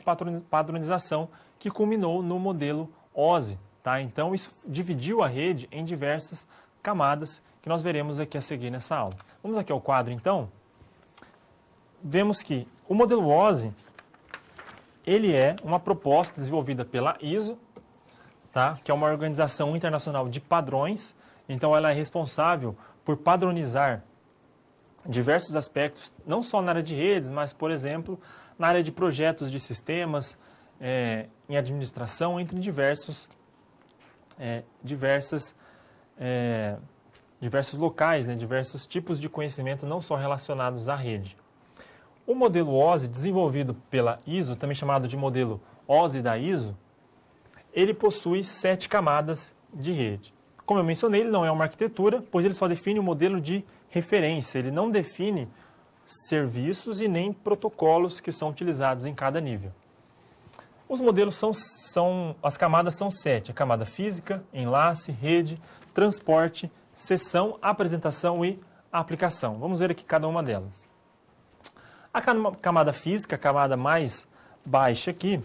padronização que culminou no modelo OSI. Tá? Então, isso dividiu a rede em diversas camadas que nós veremos aqui a seguir nessa aula. Vamos aqui ao quadro, então. Vemos que o modelo OSI, ele é uma proposta desenvolvida pela ISO, tá? Que é uma organização internacional de padrões. Então, ela é responsável por padronizar diversos aspectos, não só na área de redes, mas, por exemplo, na área de projetos de sistemas, em administração, entre diversos locais, né, diversos tipos de conhecimento, não só relacionados à rede. O modelo OSI, desenvolvido pela ISO, também chamado de modelo OSI da ISO, ele possui 7 camadas de rede. Como eu mencionei, ele não é uma arquitetura, pois ele só define o modelo de referência, ele não define serviços e nem protocolos que são utilizados em cada nível. Os modelos as camadas são 7, a camada física, enlace, rede, transporte, sessão, apresentação e aplicação. Vamos ver aqui cada uma delas. A camada física, a camada mais baixa aqui,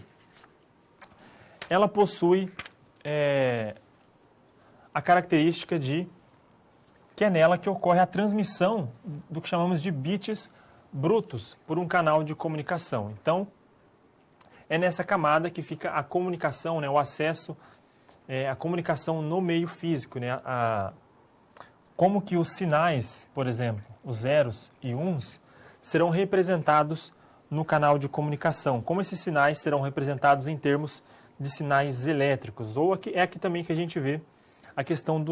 ela possui a característica que é nela que ocorre a transmissão do que chamamos de bits brutos por um canal de comunicação. Então, é nessa camada que fica a comunicação, né, o acesso, a comunicação no meio físico, né, como que os sinais, por exemplo, os zeros e uns, serão representados no canal de comunicação. Como esses sinais serão representados em termos de sinais elétricos. Ou aqui também que a gente vê a questão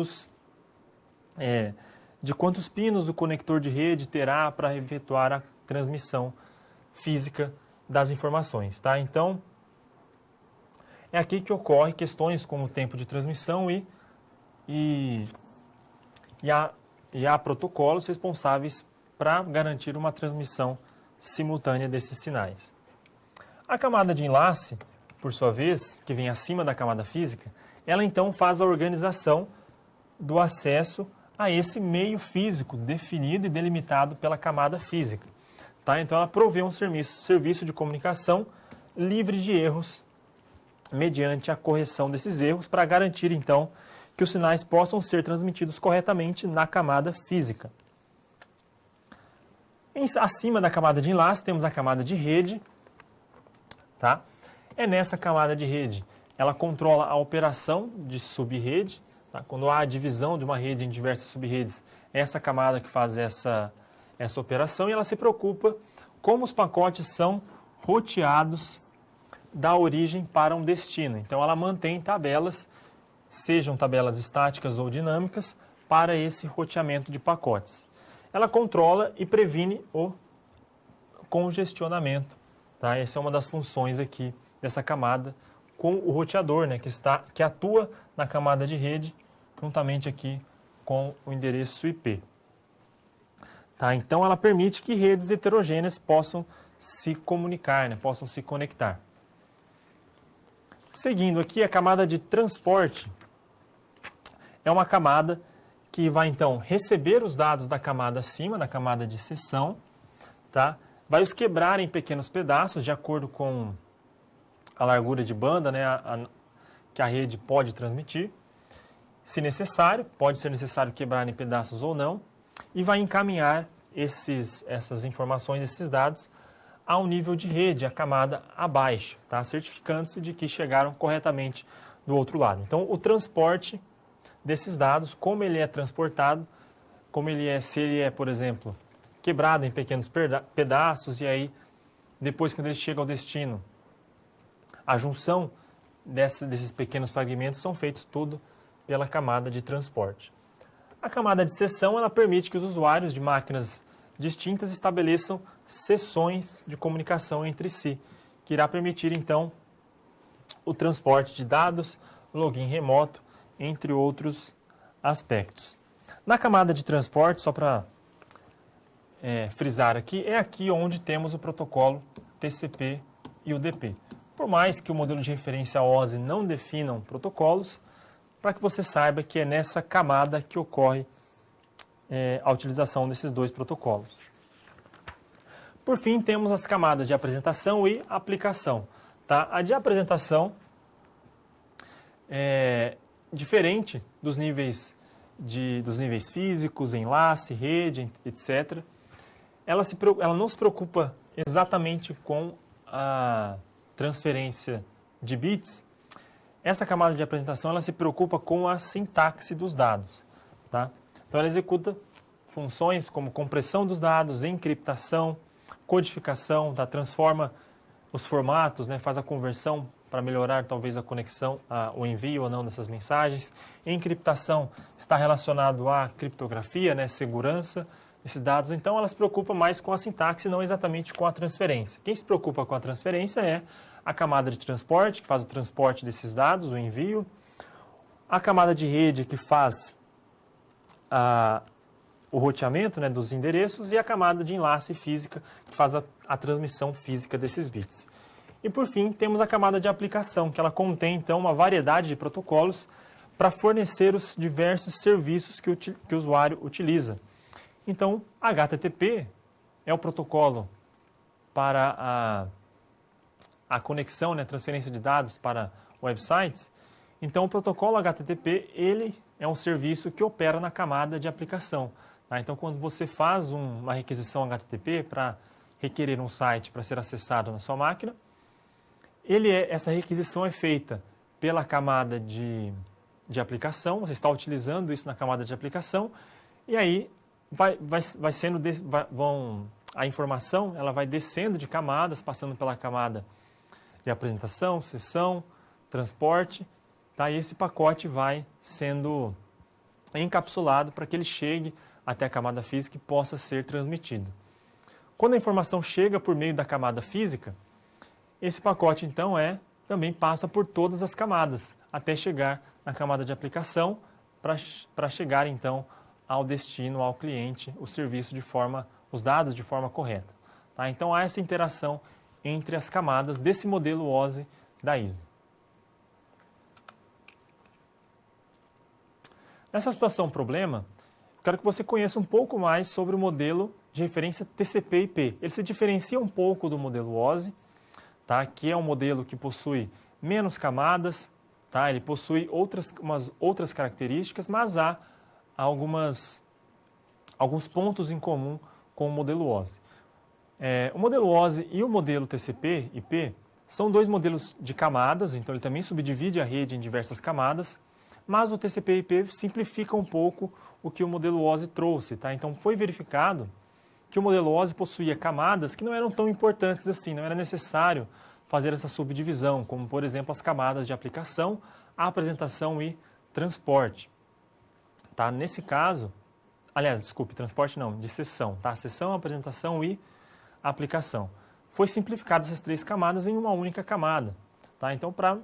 de quantos pinos o conector de rede terá para efetuar a transmissão física das informações. Tá? Então, é aqui que ocorrem questões como o tempo de transmissão e há protocolos responsáveis para garantir uma transmissão simultânea desses sinais. A camada de enlace por sua vez, que vem acima da camada física, ela então faz a organização do acesso a esse meio físico definido e delimitado pela camada física. Tá? Então ela provê um serviço de comunicação livre de erros, mediante a correção desses erros, para garantir então que os sinais possam ser transmitidos corretamente na camada física. Acima da camada de enlace temos a camada de rede. Tá? É nessa camada de rede, ela controla a operação de subrede. Tá? Quando há a divisão de uma rede em diversas subredes, é essa camada que faz essa operação, e ela se preocupa como os pacotes são roteados da origem para um destino. Então ela mantém tabelas, sejam tabelas estáticas ou dinâmicas, para esse roteamento de pacotes. Ela controla e previne o congestionamento. Tá? Essa é uma das funções aqui dessa camada, com o roteador, né, que atua na camada de rede, juntamente aqui com o endereço IP. Tá? Então ela permite que redes heterogêneas possam se comunicar, né, possam se conectar. Seguindo aqui, a camada de transporte é uma camada que vai então receber os dados da camada acima, da camada de seção, tá? Vai os quebrar em pequenos pedaços de acordo com a largura de banda, né, que a rede pode transmitir. Se necessário, pode ser necessário quebrar em pedaços ou não, e vai encaminhar essas informações, esses dados, ao nível de rede, a camada abaixo, tá? Certificando-se de que chegaram corretamente do outro lado. Então, o transporte desses dados, como ele é transportado, se ele é, por exemplo, quebrado em pequenos pedaços, e aí, depois, quando ele chega ao destino, a junção desses pequenos fragmentos são feitos tudo pela camada de transporte. A camada de seção, ela permite que os usuários de máquinas distintas estabeleçam seções de comunicação entre si, que irá permitir, então, o transporte de dados, login remoto, entre outros aspectos. Na camada de transporte, só para frisar aqui, é aqui onde temos o protocolo TCP e UDP. Por mais que o modelo de referência OSI não definam protocolos, para que você saiba que é nessa camada que ocorre a utilização desses dois protocolos. Por fim, temos as camadas de apresentação e aplicação. Tá? A de apresentação é diferente dos níveis físicos, enlace, rede, etc. Ela não se preocupa exatamente com a transferência de bits. Essa camada de apresentação ela se preocupa com a sintaxe dos dados. Tá? Então ela executa funções como compressão dos dados, encriptação, codificação, tá? Transforma os formatos, né? Faz a conversão para melhorar talvez a conexão, o envio ou não dessas mensagens. Encriptação está relacionado à criptografia, né? Segurança desses dados. Então ela se preocupa mais com a sintaxe, não exatamente com a transferência. Quem se preocupa com a transferência é a camada de transporte, que faz o transporte desses dados, o envio. A camada de rede, que faz o roteamento, né, dos endereços, e a camada de enlace física, que faz a transmissão física desses bits. E, por fim, temos a camada de aplicação, que ela contém, então, uma variedade de protocolos para fornecer os diversos serviços que o usuário utiliza. Então, HTTP é o protocolo para a conexão, né, transferência de dados para websites. Então, o protocolo HTTP, ele é um serviço que opera na camada de aplicação. Tá? Então, quando você faz uma requisição HTTP para requerer um site para ser acessado na sua máquina, essa requisição é feita pela camada de aplicação, você está utilizando isso na camada de aplicação, e aí a informação ela vai descendo de camadas, passando pela camada de apresentação, sessão, transporte, tá? E esse pacote vai sendo encapsulado para que ele chegue até a camada física e possa ser transmitido. Quando a informação chega por meio da camada física, esse pacote então também passa por todas as camadas, até chegar na camada de aplicação, para chegar então ao destino, ao cliente, os dados de forma correta. Tá? Então há essa interação entre as camadas desse modelo OSI da ISO. Nessa situação problema, quero que você conheça um pouco mais sobre o modelo de referência TCP/IP. Ele se diferencia um pouco do modelo OSI, tá? Que é um modelo que possui menos camadas, tá? Ele possui umas outras características, mas há alguns pontos em comum com o modelo OSI. O modelo OSI e o modelo TCP/IP são dois modelos de camadas, então ele também subdivide a rede em diversas camadas, mas o TCP/IP simplifica um pouco o que o modelo OSI trouxe, tá? Então foi verificado que o modelo OSI possuía camadas que não eram tão importantes assim, não era necessário fazer essa subdivisão, como por exemplo as camadas de aplicação, apresentação e transporte. Tá? Nesse caso, aliás, desculpe, transporte não, de sessão, tá? Sessão, apresentação e aplicação. Foi simplificado essas três camadas em uma única camada. Tá? Então, para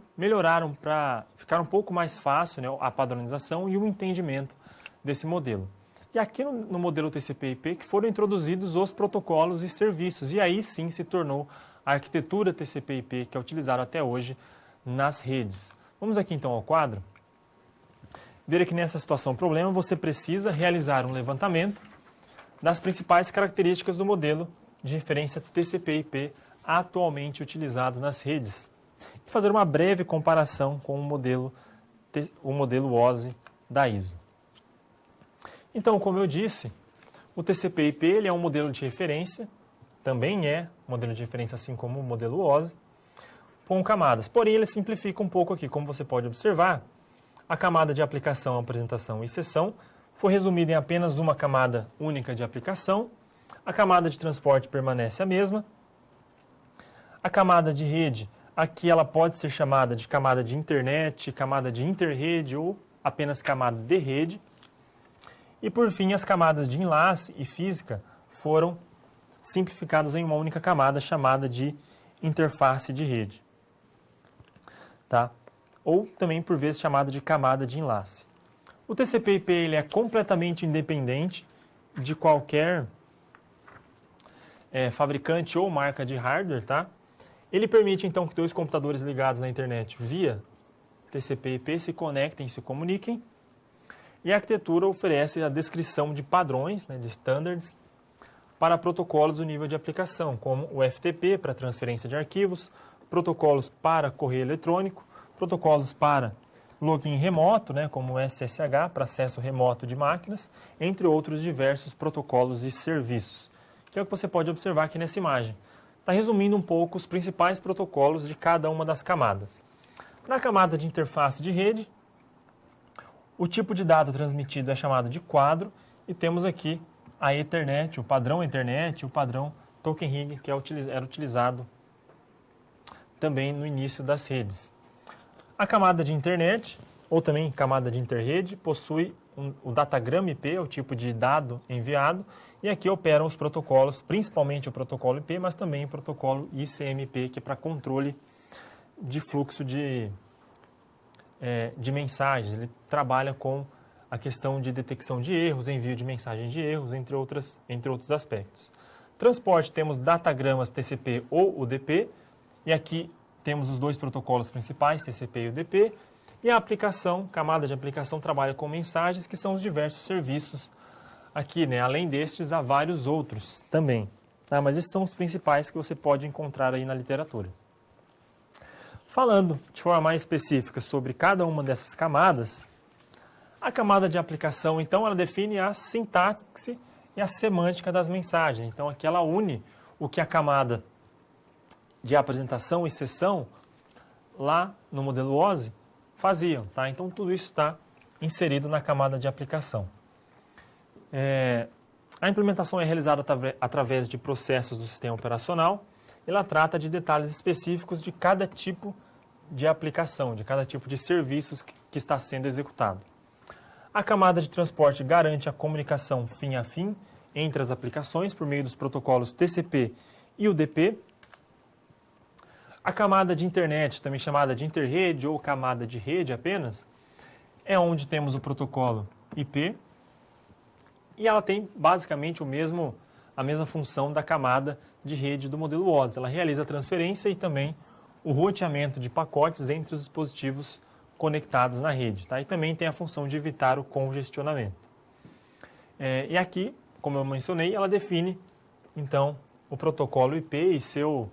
ficar um pouco mais fácil, né, a padronização e o entendimento desse modelo. E aqui no modelo TCP/IP que foram introduzidos os protocolos e serviços, e aí sim se tornou a arquitetura TCP/IP que é utilizada até hoje nas redes. Vamos aqui então ao quadro. Ver que nessa situação problema você precisa realizar um levantamento das principais características do modelo de referência TCP/IP atualmente utilizado nas redes e fazer uma breve comparação com o modelo OSI da ISO. Então, como eu disse, o TCP/IP ele é um modelo de referência, também é um modelo de referência assim como o modelo OSI, com camadas. Porém, ele simplifica um pouco aqui, como você pode observar, a camada de aplicação, apresentação e sessão foi resumida em apenas uma camada única de aplicação, a camada de transporte permanece a mesma, a camada de rede, aqui ela pode ser chamada de camada de internet, camada de interrede ou apenas camada de rede. E por fim, as camadas de enlace e física foram simplificadas em uma única camada chamada de interface de rede. Tá? Ou também por vezes chamada de camada de enlace. O TCP/IP ele é completamente independente de qualquer fabricante ou marca de hardware, tá? Ele permite então que dois computadores ligados na internet via TCP/IP se conectem e se comuniquem. E a arquitetura oferece a descrição de padrões, né, de standards, para protocolos do nível de aplicação, como o FTP para transferência de arquivos, protocolos para correio eletrônico, protocolos para login remoto, né, como o SSH para acesso remoto de máquinas, entre outros diversos protocolos e serviços, que é o que você pode observar aqui nessa imagem. Está resumindo um pouco os principais protocolos de cada uma das camadas. Na camada de interface de rede, o tipo de dado transmitido é chamado de quadro e temos aqui a Ethernet, o padrão Ethernet, o padrão Token Ring, que era utilizado também no início das redes. A camada de internet, ou também camada de interrede, possui o datagrama IP, o tipo de dado enviado, e aqui operam os protocolos, principalmente o protocolo IP, mas também o protocolo ICMP, que é para controle de fluxo de mensagens. Ele trabalha com a questão de detecção de erros, envio de mensagens de erros, entre outros aspectos. Transporte, temos datagramas TCP ou UDP, e aqui temos os dois protocolos principais, TCP e UDP, e a aplicação, camada de aplicação, trabalha com mensagens, que são os diversos serviços. Aqui, né, além destes, há vários outros também. Tá? Mas esses são os principais que você pode encontrar aí na literatura. Falando de forma mais específica sobre cada uma dessas camadas, a camada de aplicação, então, ela define a sintaxe e a semântica das mensagens. Então, aqui ela une o que a camada de apresentação e sessão, lá no modelo OSI, faziam. Tá? Então, tudo isso está inserido na camada de aplicação. A implementação é realizada através de processos do sistema operacional. Ela trata de detalhes específicos de cada tipo de aplicação, de cada tipo de serviços que está sendo executado. A camada de transporte garante a comunicação fim a fim entre as aplicações por meio dos protocolos TCP e UDP. A camada de internet, também chamada de interrede ou camada de rede apenas, é onde temos o protocolo IP e ela tem basicamente a mesma função da camada de rede do modelo OSI. Ela realiza a transferência e também o roteamento de pacotes entre os dispositivos conectados na rede. Tá? E também tem a função de evitar o congestionamento. E aqui, como eu mencionei, ela define, então, o protocolo IP e o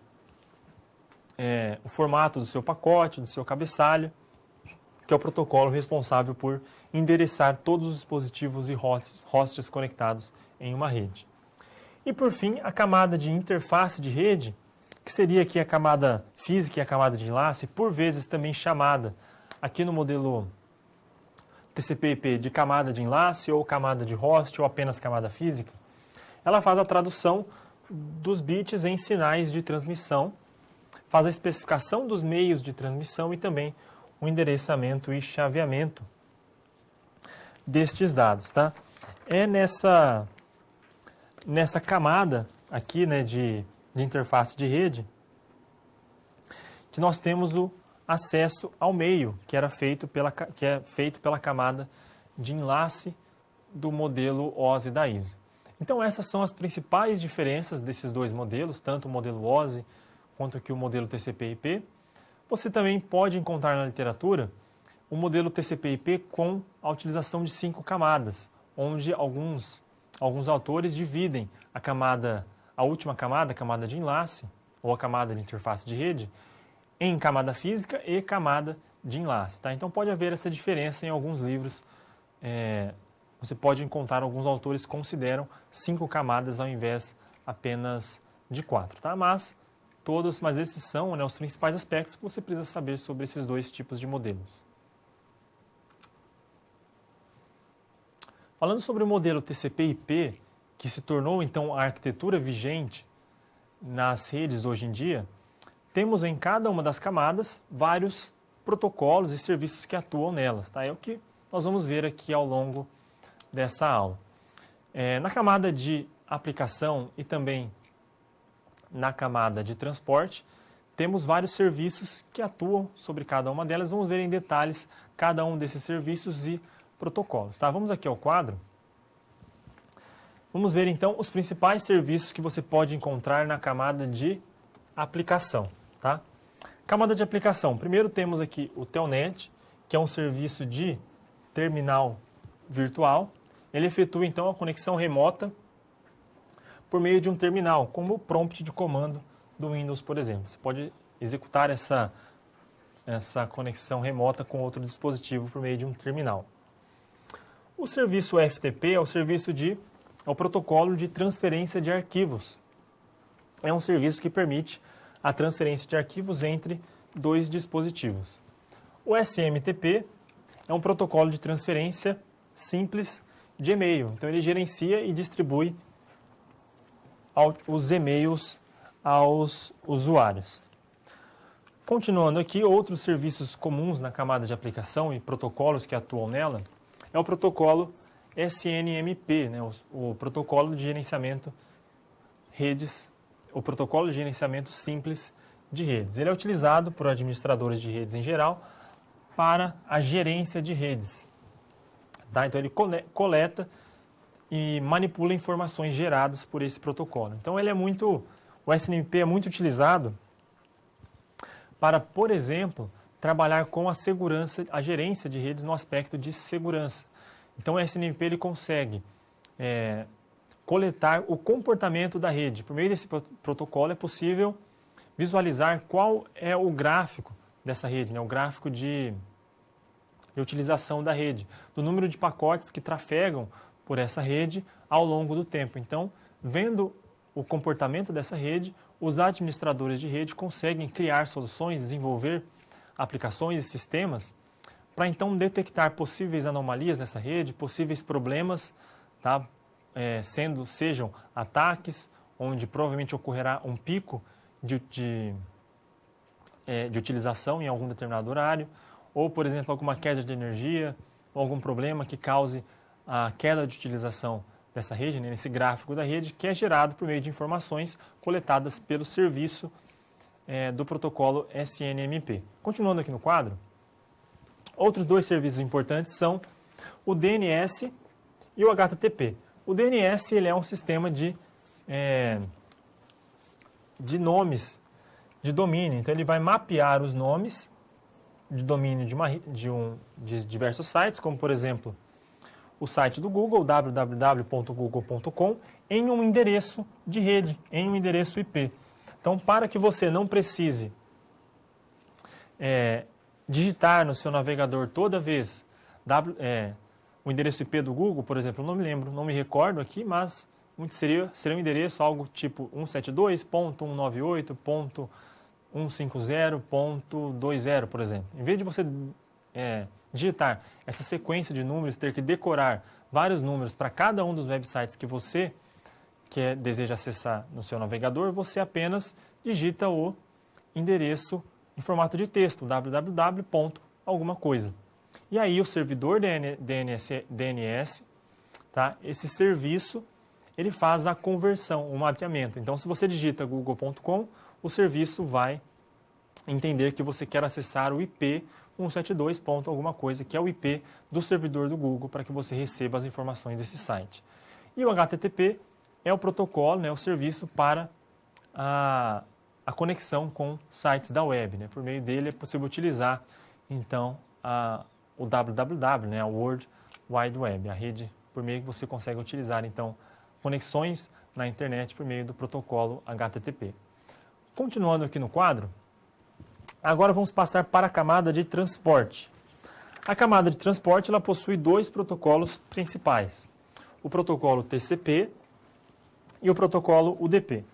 formato do seu pacote, do seu cabeçalho, que é o protocolo responsável por endereçar todos os dispositivos e hosts conectados em uma rede. E, por fim, a camada de interface de rede, que seria aqui a camada física e a camada de enlace, por vezes também chamada, aqui no modelo TCP/IP, de camada de enlace, ou camada de host, ou apenas camada física. Ela faz a tradução dos bits em sinais de transmissão, faz a especificação dos meios de transmissão e também o endereçamento e chaveamento destes dados. Tá? É nessa camada aqui, né, de interface de rede que nós temos o acesso ao meio, que é feito pela camada de enlace do modelo OSI da ISO. Então essas são as principais diferenças desses dois modelos, tanto o modelo OSI quanto aqui o modelo TCP/IP. Você também pode encontrar na literatura o modelo TCP/IP com a utilização de 5 camadas, onde alguns autores dividem a última camada, a camada de enlace, ou a camada de interface de rede, em camada física e camada de enlace. Tá? Então pode haver essa diferença em alguns livros. Você pode encontrar alguns autores que consideram 5 camadas ao invés apenas de 4. Tá? Mas esses são, né, os principais aspectos que você precisa saber sobre esses dois tipos de modelos. Falando sobre o modelo TCP/IP, que se tornou então a arquitetura vigente nas redes hoje em dia, temos em cada uma das camadas vários protocolos e serviços que atuam nelas. Tá? É o que nós vamos ver aqui ao longo dessa aula. Na camada de aplicação e também na camada de transporte, temos vários serviços que atuam sobre cada uma delas. Vamos ver em detalhes cada um desses serviços e protocolos. Tá? Vamos aqui ao quadro. Vamos ver então os principais serviços que você pode encontrar na camada de aplicação. Tá? Camada de aplicação. Primeiro temos aqui o Telnet, que é um serviço de terminal virtual. Ele efetua então a conexão remota por meio de um terminal, como o prompt de comando do Windows, por exemplo. Você pode executar essa conexão remota com outro dispositivo por meio de um terminal. O serviço FTP é o protocolo de transferência de arquivos. É um serviço que permite a transferência de arquivos entre dois dispositivos. O SMTP é um protocolo de transferência simples de e-mail. Então ele gerencia e distribui os e-mails aos usuários. Continuando aqui, outros serviços comuns na camada de aplicação e protocolos que atuam nela é o protocolo SNMP, né, o protocolo de gerenciamento simples de redes. Ele é utilizado por administradores de redes em geral para a gerência de redes. Tá? Então ele coleta e manipula informações geradas por esse protocolo. Então o SNMP é muito utilizado para, por exemplo, trabalhar com a segurança, a gerência de redes no aspecto de segurança. Então o SNMP ele consegue coletar o comportamento da rede. Por meio desse protocolo é possível visualizar qual é o gráfico dessa rede, né? O gráfico de utilização da rede, do número de pacotes que trafegam por essa rede ao longo do tempo. Então, vendo o comportamento dessa rede, os administradores de rede conseguem criar soluções, desenvolver aplicações e sistemas para então detectar possíveis anomalias nessa rede, possíveis problemas, tá? Sejam ataques, onde provavelmente ocorrerá um pico de utilização em algum determinado horário, ou, por exemplo, alguma queda de energia, ou algum problema que cause a queda de utilização dessa rede, né, nesse gráfico da rede, que é gerado por meio de informações coletadas pelo serviço do protocolo SNMP. Continuando aqui no quadro, outros dois serviços importantes são o DNS e o HTTP. O DNS ele é um sistema de nomes de domínio. Então, ele vai mapear os nomes de domínio de diversos sites, como, por exemplo, o site do Google, www.google.com, em um endereço de rede, em um endereço IP. Então, para que você não precise digitar no seu navegador toda vez o endereço IP do Google, por exemplo, eu não me lembro, não me recordo aqui, mas seria um endereço algo tipo 172.198.150.20, por exemplo. Em vez de você digitar essa sequência de números, ter que decorar vários números para cada um dos websites que você deseja acessar no seu navegador, você apenas digita o endereço em formato de texto, www. Alguma coisa. E aí o servidor DNS, tá? Esse serviço, ele faz a conversão, o mapeamento. Então, se você digita google.com, o serviço vai entender que você quer acessar o IP 172. Alguma coisa, que é o IP do servidor do Google, para que você receba as informações desse site. E o HTTP é o protocolo, né, o serviço para a conexão com sites da web. Né? Por meio dele é possível utilizar, então, o www, né, a World Wide Web, a rede por meio que você consegue utilizar, então, conexões na internet por meio do protocolo HTTP. Continuando aqui no quadro, agora vamos passar para a camada de transporte. A camada de transporte ela possui dois protocolos principais, o protocolo TCP e o protocolo UDP.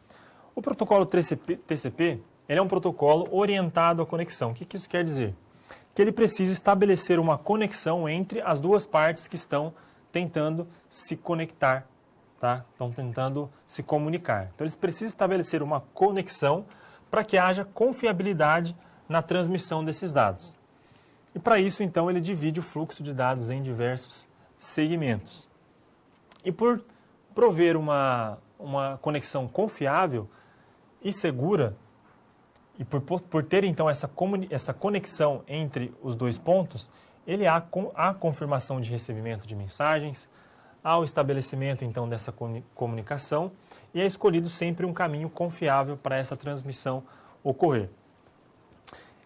O protocolo TCP ele é um protocolo orientado à conexão. O que isso quer dizer? Que ele precisa estabelecer uma conexão entre as duas partes que estão tentando se conectar, tá? Estão tentando se comunicar. Então, eles precisam estabelecer uma conexão para que haja confiabilidade na transmissão desses dados. E para isso, então, ele divide o fluxo de dados em diversos segmentos. E por prover uma conexão confiável e segura, e por ter, então, essa conexão entre os dois pontos, ele há a confirmação de recebimento de mensagens, há o estabelecimento, então, dessa comunicação, e é escolhido sempre um caminho confiável para essa transmissão ocorrer.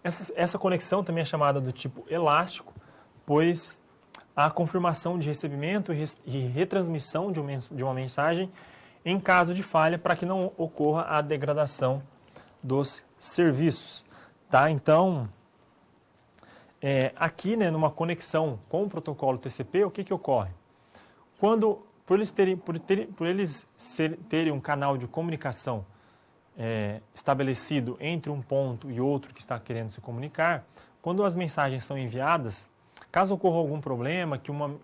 Essa conexão também é chamada do tipo elástico, pois há a confirmação de recebimento e retransmissão de uma mensagem em caso de falha, para que não ocorra a degradação dos serviços. Tá? Então, aqui, né, numa conexão com o protocolo TCP, o que ocorre? Por eles terem um canal de comunicação estabelecido entre um ponto e outro que está querendo se comunicar, quando as mensagens são enviadas, caso ocorra algum problema, que um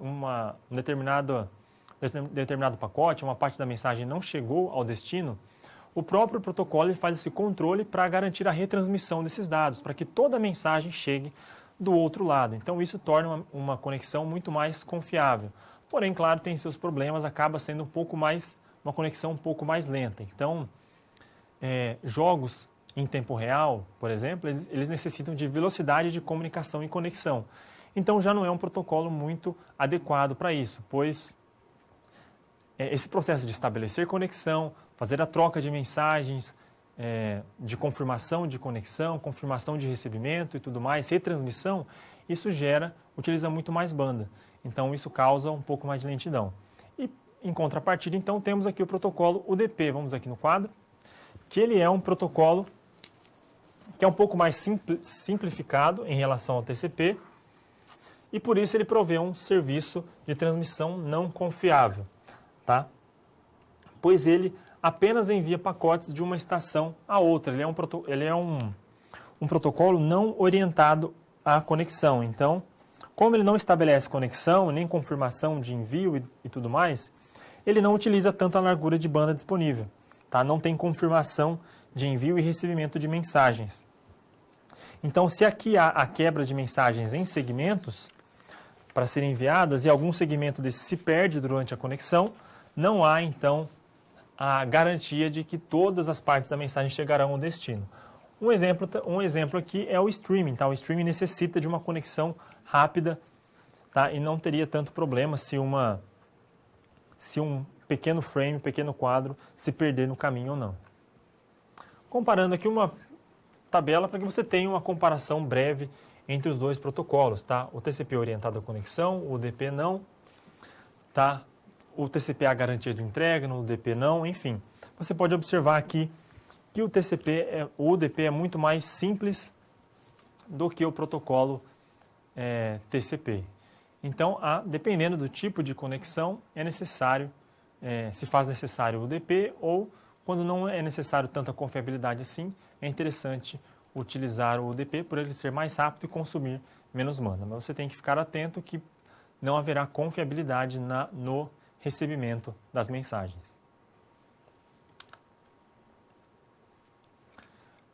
determinado pacote, uma parte da mensagem não chegou ao destino, o próprio protocolo faz esse controle para garantir a retransmissão desses dados, para que toda a mensagem chegue do outro lado. Então, isso torna uma conexão muito mais confiável. Porém, claro, tem seus problemas, acaba sendo uma conexão um pouco mais lenta. Então, jogos em tempo real, por exemplo, eles necessitam de velocidade de comunicação e conexão. Então, já não é um protocolo muito adequado para isso, pois esse processo de estabelecer conexão, fazer a troca de mensagens, de confirmação de conexão, confirmação de recebimento e tudo mais, retransmissão, isso utiliza muito mais banda. Então, isso causa um pouco mais de lentidão. E, em contrapartida, então, temos aqui o protocolo UDP, vamos aqui no quadro, que ele é um protocolo que é um pouco mais simplificado em relação ao TCP, e por isso ele provê um serviço de transmissão não confiável, tá? Pois ele apenas envia pacotes de uma estação a outra. Ele é um protocolo não orientado à conexão. Então, como ele não estabelece conexão, nem confirmação de envio e tudo mais, ele não utiliza tanta largura de banda disponível. Tá? Não tem confirmação de envio e recebimento de mensagens. Então, se aqui há a quebra de mensagens em segmentos para serem enviadas e algum segmento desse se perde durante a conexão, não há, então, a garantia de que todas as partes da mensagem chegarão ao destino. Um exemplo aqui é o streaming. Tá? O streaming necessita de uma conexão rápida, tá? E não teria tanto problema se um pequeno frame, pequeno quadro, se perder no caminho ou não. Comparando aqui tabela para que você tenha uma comparação breve entre os dois protocolos, tá? O TCP orientado à conexão, o UDP não, tá? O TCP a garantia de entrega, no UDP não, enfim. Você pode observar aqui que o UDP é muito mais simples do que o protocolo TCP. Então, dependendo do tipo de conexão, se faz necessário o UDP, ou quando não é necessário tanta confiabilidade assim, é interessante utilizar o UDP por ele ser mais rápido e consumir menos mana. Mas você tem que ficar atento que não haverá confiabilidade no recebimento das mensagens.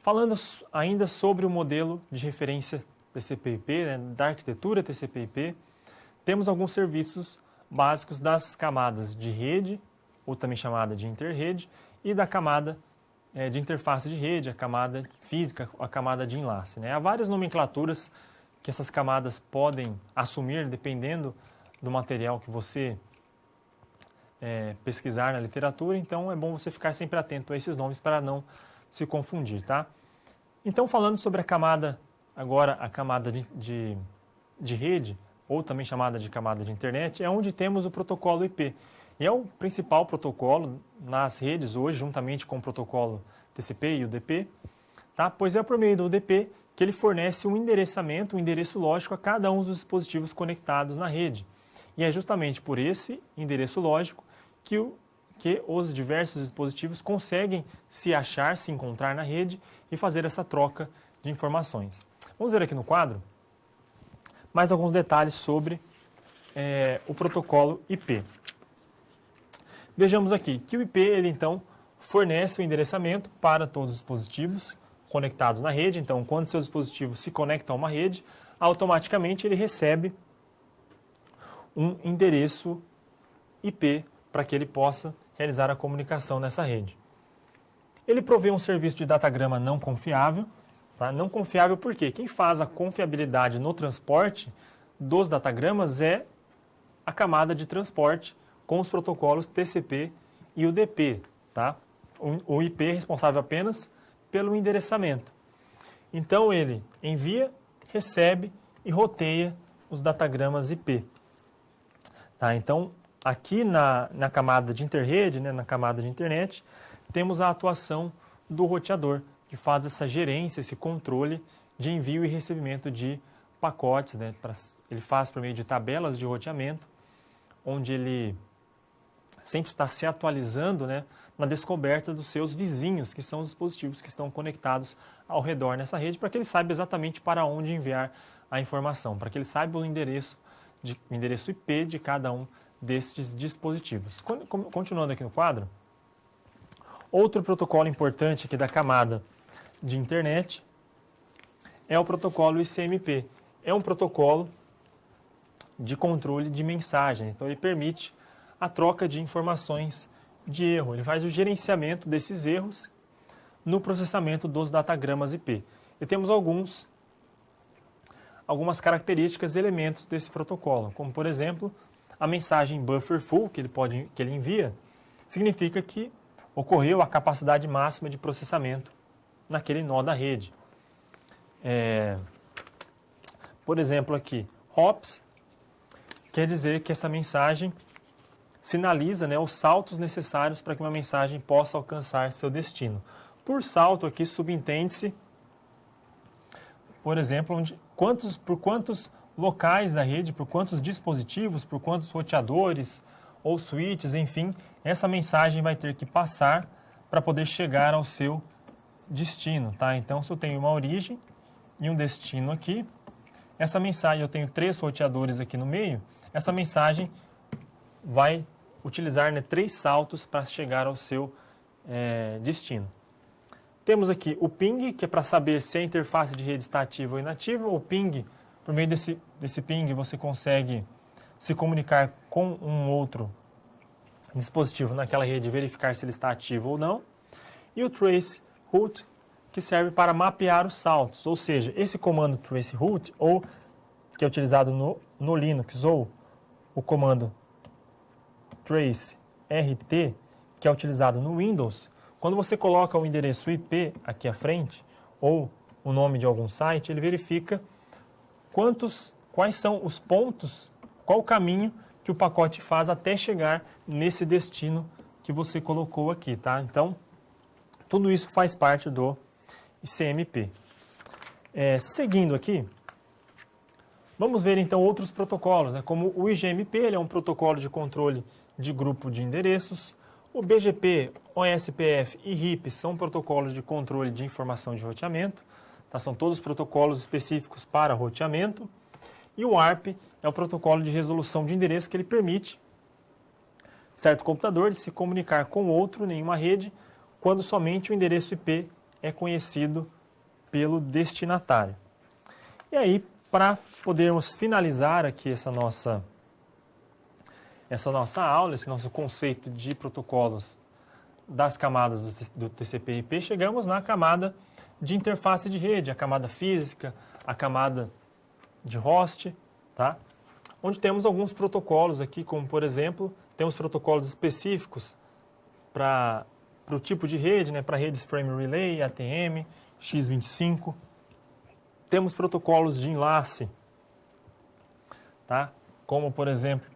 Falando ainda sobre o modelo de referência TCP/IP, né, da arquitetura TCP/IP, temos alguns serviços básicos das camadas de rede, ou também chamada de interrede, e da camada de interface de rede, a camada física, a camada de enlace, né? Há várias nomenclaturas que essas camadas podem assumir dependendo do material que você pesquisar na literatura, então é bom você ficar sempre atento a esses nomes para não se confundir, tá? Então, falando sobre a camada de rede, ou também chamada de camada de internet, é onde temos o protocolo IP. E é o principal protocolo nas redes hoje, juntamente com o protocolo TCP e UDP, tá? Pois é por meio do UDP que ele fornece um endereçamento, um endereço lógico a cada um dos dispositivos conectados na rede. E é justamente por esse endereço lógico que os diversos dispositivos conseguem se achar, se encontrar na rede e fazer essa troca de informações. Vamos ver aqui no quadro mais alguns detalhes sobre o protocolo IP. Vejamos aqui que o IP, ele então fornece o endereçamento para todos os dispositivos conectados na rede. Então, quando seu dispositivo se conecta a uma rede, automaticamente ele recebe um endereço IP para que ele possa realizar a comunicação nessa rede. Ele provê um serviço de datagrama não confiável. Tá? Não confiável por quê? Quem faz a confiabilidade no transporte dos datagramas é a camada de transporte com os protocolos TCP e UDP. Tá? O IP é responsável apenas pelo endereçamento. Então ele envia, recebe e roteia os datagramas IP. Tá? Então, aqui na camada de interrede, né, na camada de internet, temos a atuação do roteador, que faz essa gerência, esse controle de envio e recebimento de pacotes. Né, ele faz por meio de tabelas de roteamento, onde ele sempre está se atualizando, né, na descoberta dos seus vizinhos, que são os dispositivos que estão conectados ao redor nessa rede, para que ele saiba exatamente para onde enviar a informação, para que ele saiba o endereço IP de cada um desses dispositivos. Continuando aqui no quadro, outro protocolo importante aqui da camada de internet é o protocolo ICMP. É um protocolo de controle de mensagens, então ele permite a troca de informações de erro. Ele faz o gerenciamento desses erros no processamento dos datagramas IP. E temos algumas características e elementos desse protocolo, como por exemplo, a mensagem buffer full que ele envia, significa que ocorreu a capacidade máxima de processamento naquele nó da rede. Por exemplo aqui, hops quer dizer que essa mensagem sinaliza, né, os saltos necessários para que uma mensagem possa alcançar seu destino. Por salto aqui subentende-se, por exemplo, por quantos locais da rede, por quantos dispositivos, por quantos roteadores ou switches, enfim, essa mensagem vai ter que passar para poder chegar ao seu destino, tá? Então, se eu tenho uma origem e um destino aqui, essa mensagem, eu tenho 3 roteadores aqui no meio, essa mensagem vai utilizar, né, 3 saltos para chegar ao seu destino. Temos aqui o ping, que é para saber se a interface de rede está ativa ou inativa. O ping, por meio desse ping, você consegue se comunicar com um outro dispositivo naquela rede e verificar se ele está ativo ou não. E o trace route, que serve para mapear os saltos. Ou seja, esse comando trace route, ou que é utilizado no Linux, ou o comando trace rt, que é utilizado no Windows, quando você coloca o endereço IP aqui à frente, ou o nome de algum site, ele verifica quais são os pontos, qual o caminho que o pacote faz até chegar nesse destino que você colocou aqui, tá? Então, tudo isso faz parte do ICMP. Seguindo aqui, vamos ver então outros protocolos, né? Como o IGMP, ele é um protocolo de controle de grupo de endereços. O BGP, OSPF e RIP são protocolos de controle de informação de roteamento, tá? São todos protocolos específicos para roteamento. E o ARP é o protocolo de resolução de endereço que ele permite certo computador de se comunicar com outro em uma rede quando somente o endereço IP é conhecido pelo destinatário. E aí, para podermos finalizar aqui essa nossa aula, esse nosso conceito de protocolos das camadas do TCP/IP, chegamos na camada de interface de rede, a camada física, a camada de host, tá? Onde temos alguns protocolos aqui, como por exemplo, temos protocolos específicos para o tipo de rede, né? Para redes Frame Relay, ATM, X25. Temos protocolos de enlace, tá? Como por exemplo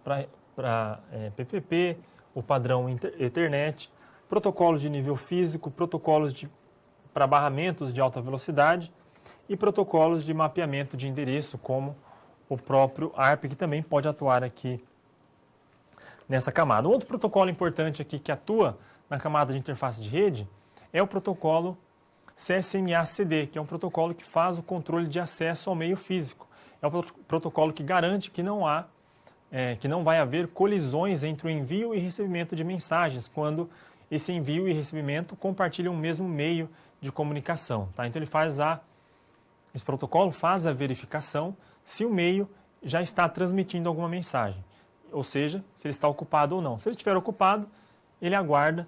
para PPP, o padrão Ethernet, protocolos de nível físico, protocolos para barramentos de alta velocidade e protocolos de mapeamento de endereço, como o próprio ARP, que também pode atuar aqui nessa camada. Outro protocolo importante aqui que atua na camada de interface de rede é o protocolo CSMA-CD, que é um protocolo que faz o controle de acesso ao meio físico. É um protocolo que garante que não vai haver colisões entre o envio e recebimento de mensagens, quando esse envio e recebimento compartilham o mesmo meio de comunicação, tá? Então esse protocolo faz a verificação se o meio já está transmitindo alguma mensagem, ou seja, se ele está ocupado ou não. Se ele estiver ocupado, ele aguarda,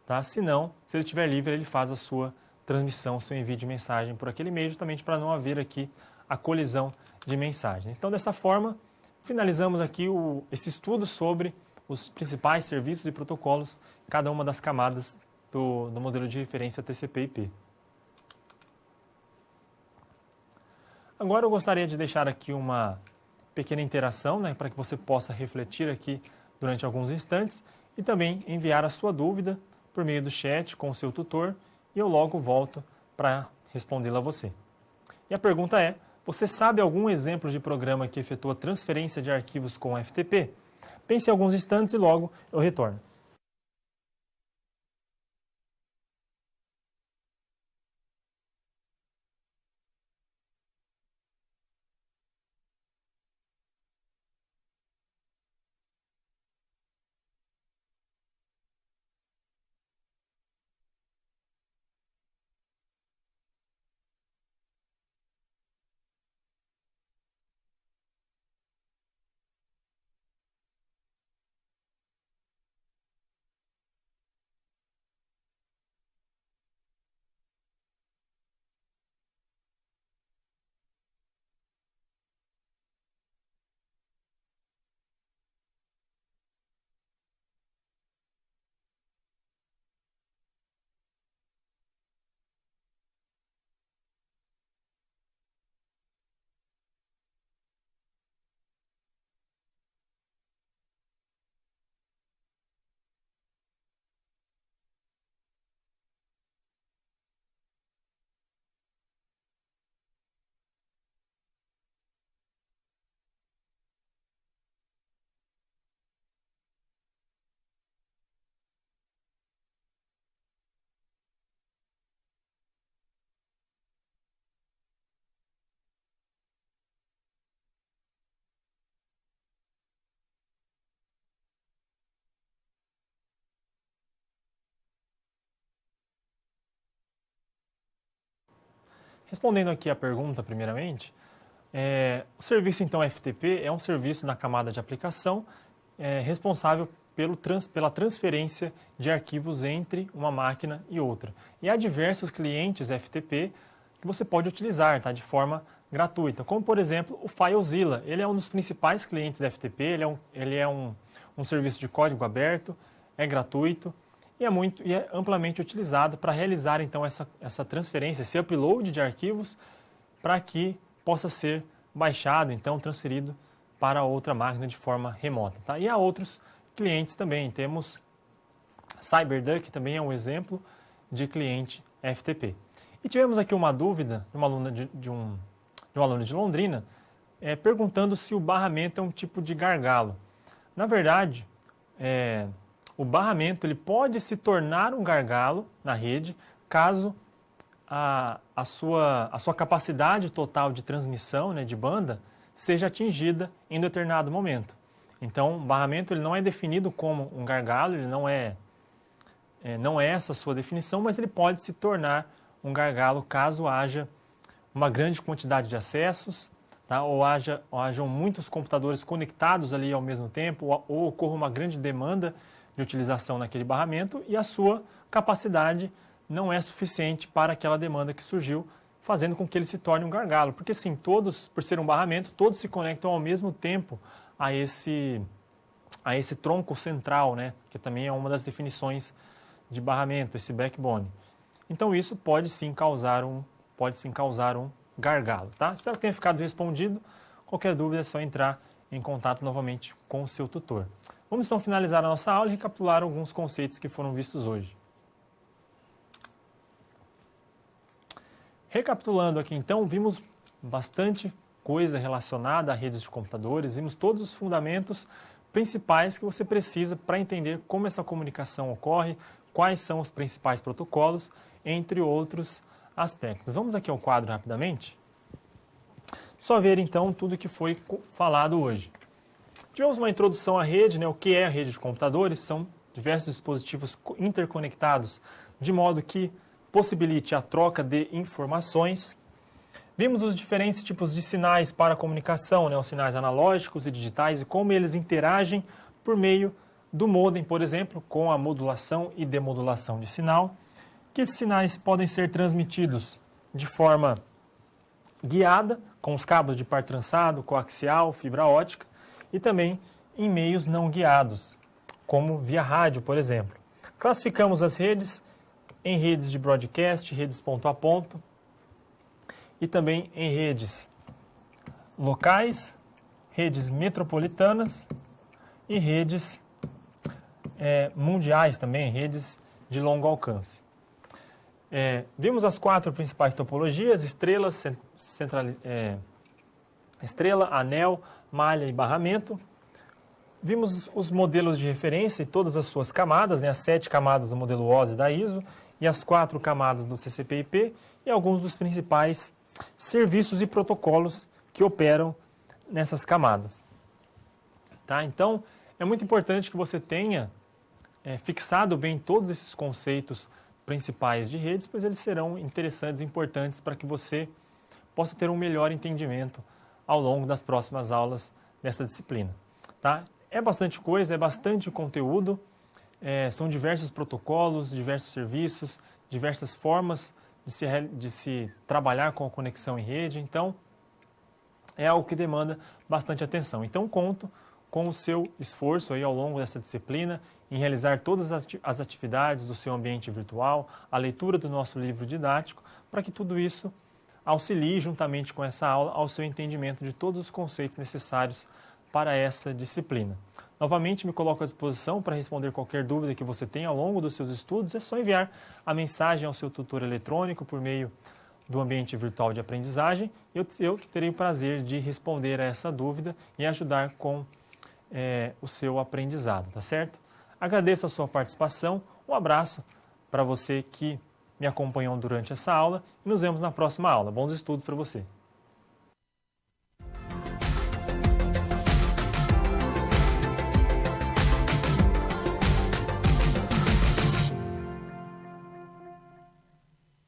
tá? Se não, se ele estiver livre, ele faz a sua transmissão, seu envio de mensagem por aquele meio, justamente para não haver aqui a colisão de mensagens. Então, dessa forma, finalizamos aqui esse estudo sobre os principais serviços e protocolos, cada uma das camadas do modelo de referência TCP/IP. Agora eu gostaria de deixar aqui uma pequena interação, né, para que você possa refletir aqui durante alguns instantes e também enviar a sua dúvida por meio do chat com o seu tutor e eu logo volto para respondê-la a você. E a pergunta é: você sabe algum exemplo de programa que efetua transferência de arquivos com FTP? Pense em alguns instantes e logo eu retorno. Respondendo aqui a pergunta, primeiramente, o serviço, então, FTP é um serviço na camada de aplicação responsável pela transferência de arquivos entre uma máquina e outra. E há diversos clientes FTP que você pode utilizar, tá, de forma gratuita, como, por exemplo, o FileZilla. Ele é um dos principais clientes FTP, ele é um serviço de código aberto, é gratuito e é amplamente utilizado para realizar então essa transferência, esse upload de arquivos para que possa ser baixado, então transferido para outra máquina de forma remota. Tá? E há outros clientes também, temos CyberDuck, também é um exemplo de cliente FTP. E tivemos aqui uma dúvida de uma aluna de um aluno de Londrina, perguntando se o barramento é um tipo de gargalo. Na verdade, o barramento ele pode se tornar um gargalo na rede caso a sua capacidade total de transmissão, né, de banda seja atingida em determinado momento. Então, o barramento ele não é definido como um gargalo, ele não é essa a sua definição, mas ele pode se tornar um gargalo caso haja uma grande quantidade de acessos, tá? ou hajam muitos computadores conectados ali ao mesmo tempo, ou ocorra uma grande demanda de utilização naquele barramento e a sua capacidade não é suficiente para aquela demanda que surgiu, fazendo com que ele se torne um gargalo. Porque sim, todos, por ser um barramento, todos se conectam ao mesmo tempo a esse tronco central, né? Que também é uma das definições de barramento, esse backbone. Então isso pode sim causar um gargalo, tá? Espero que tenha ficado respondido. Qualquer dúvida é só entrar em contato novamente com o seu tutor. Vamos então finalizar a nossa aula e recapitular alguns conceitos que foram vistos hoje. Recapitulando aqui então, vimos bastante coisa relacionada a redes de computadores, vimos todos os fundamentos principais que você precisa para entender como essa comunicação ocorre, quais são os principais protocolos, entre outros aspectos. Vamos aqui ao quadro rapidamente. Só ver então tudo que foi falado hoje. Tivemos uma introdução à rede, né? O que é a rede de computadores? São diversos dispositivos interconectados de modo que possibilite a troca de informações. Vimos os diferentes tipos de sinais para a comunicação, né? Os sinais analógicos e digitais e como eles interagem por meio do modem, por exemplo, com a modulação e demodulação de sinal. Que esses sinais podem ser transmitidos de forma guiada, com os cabos de par trançado, coaxial, fibra ótica, e também em meios não guiados, como via rádio, por exemplo. Classificamos as redes em redes de broadcast, redes ponto a ponto, e também em redes locais, redes metropolitanas e redes mundiais também, redes de longo alcance. Vimos as 4 principais topologias: estrela, anel, malha e barramento. Vimos os modelos de referência e todas as suas camadas, né, as 7 camadas do modelo OSI da ISO e as 4 camadas do TCP/IP e alguns dos principais serviços e protocolos que operam nessas camadas. Tá? Então, é muito importante que você tenha fixado bem todos esses conceitos principais de redes, pois eles serão interessantes e importantes para que você possa ter um melhor entendimento ao longo das próximas aulas dessa disciplina. Tá? É bastante coisa, é bastante conteúdo, são diversos protocolos, diversos serviços, diversas formas de se trabalhar com a conexão em rede, então é algo que demanda bastante atenção. Então conto com o seu esforço aí ao longo dessa disciplina em realizar todas as atividades do seu ambiente virtual, a leitura do nosso livro didático, para que tudo isso auxilie juntamente com essa aula ao seu entendimento de todos os conceitos necessários para essa disciplina. Novamente me coloco à disposição para responder qualquer dúvida que você tenha ao longo dos seus estudos. É só enviar a mensagem ao seu tutor eletrônico por meio do ambiente virtual de aprendizagem. Eu terei o prazer de responder a essa dúvida e ajudar com o seu aprendizado, tá certo? Agradeço a sua participação, um abraço para você que me acompanhou durante essa aula e nos vemos na próxima aula. Bons estudos para você!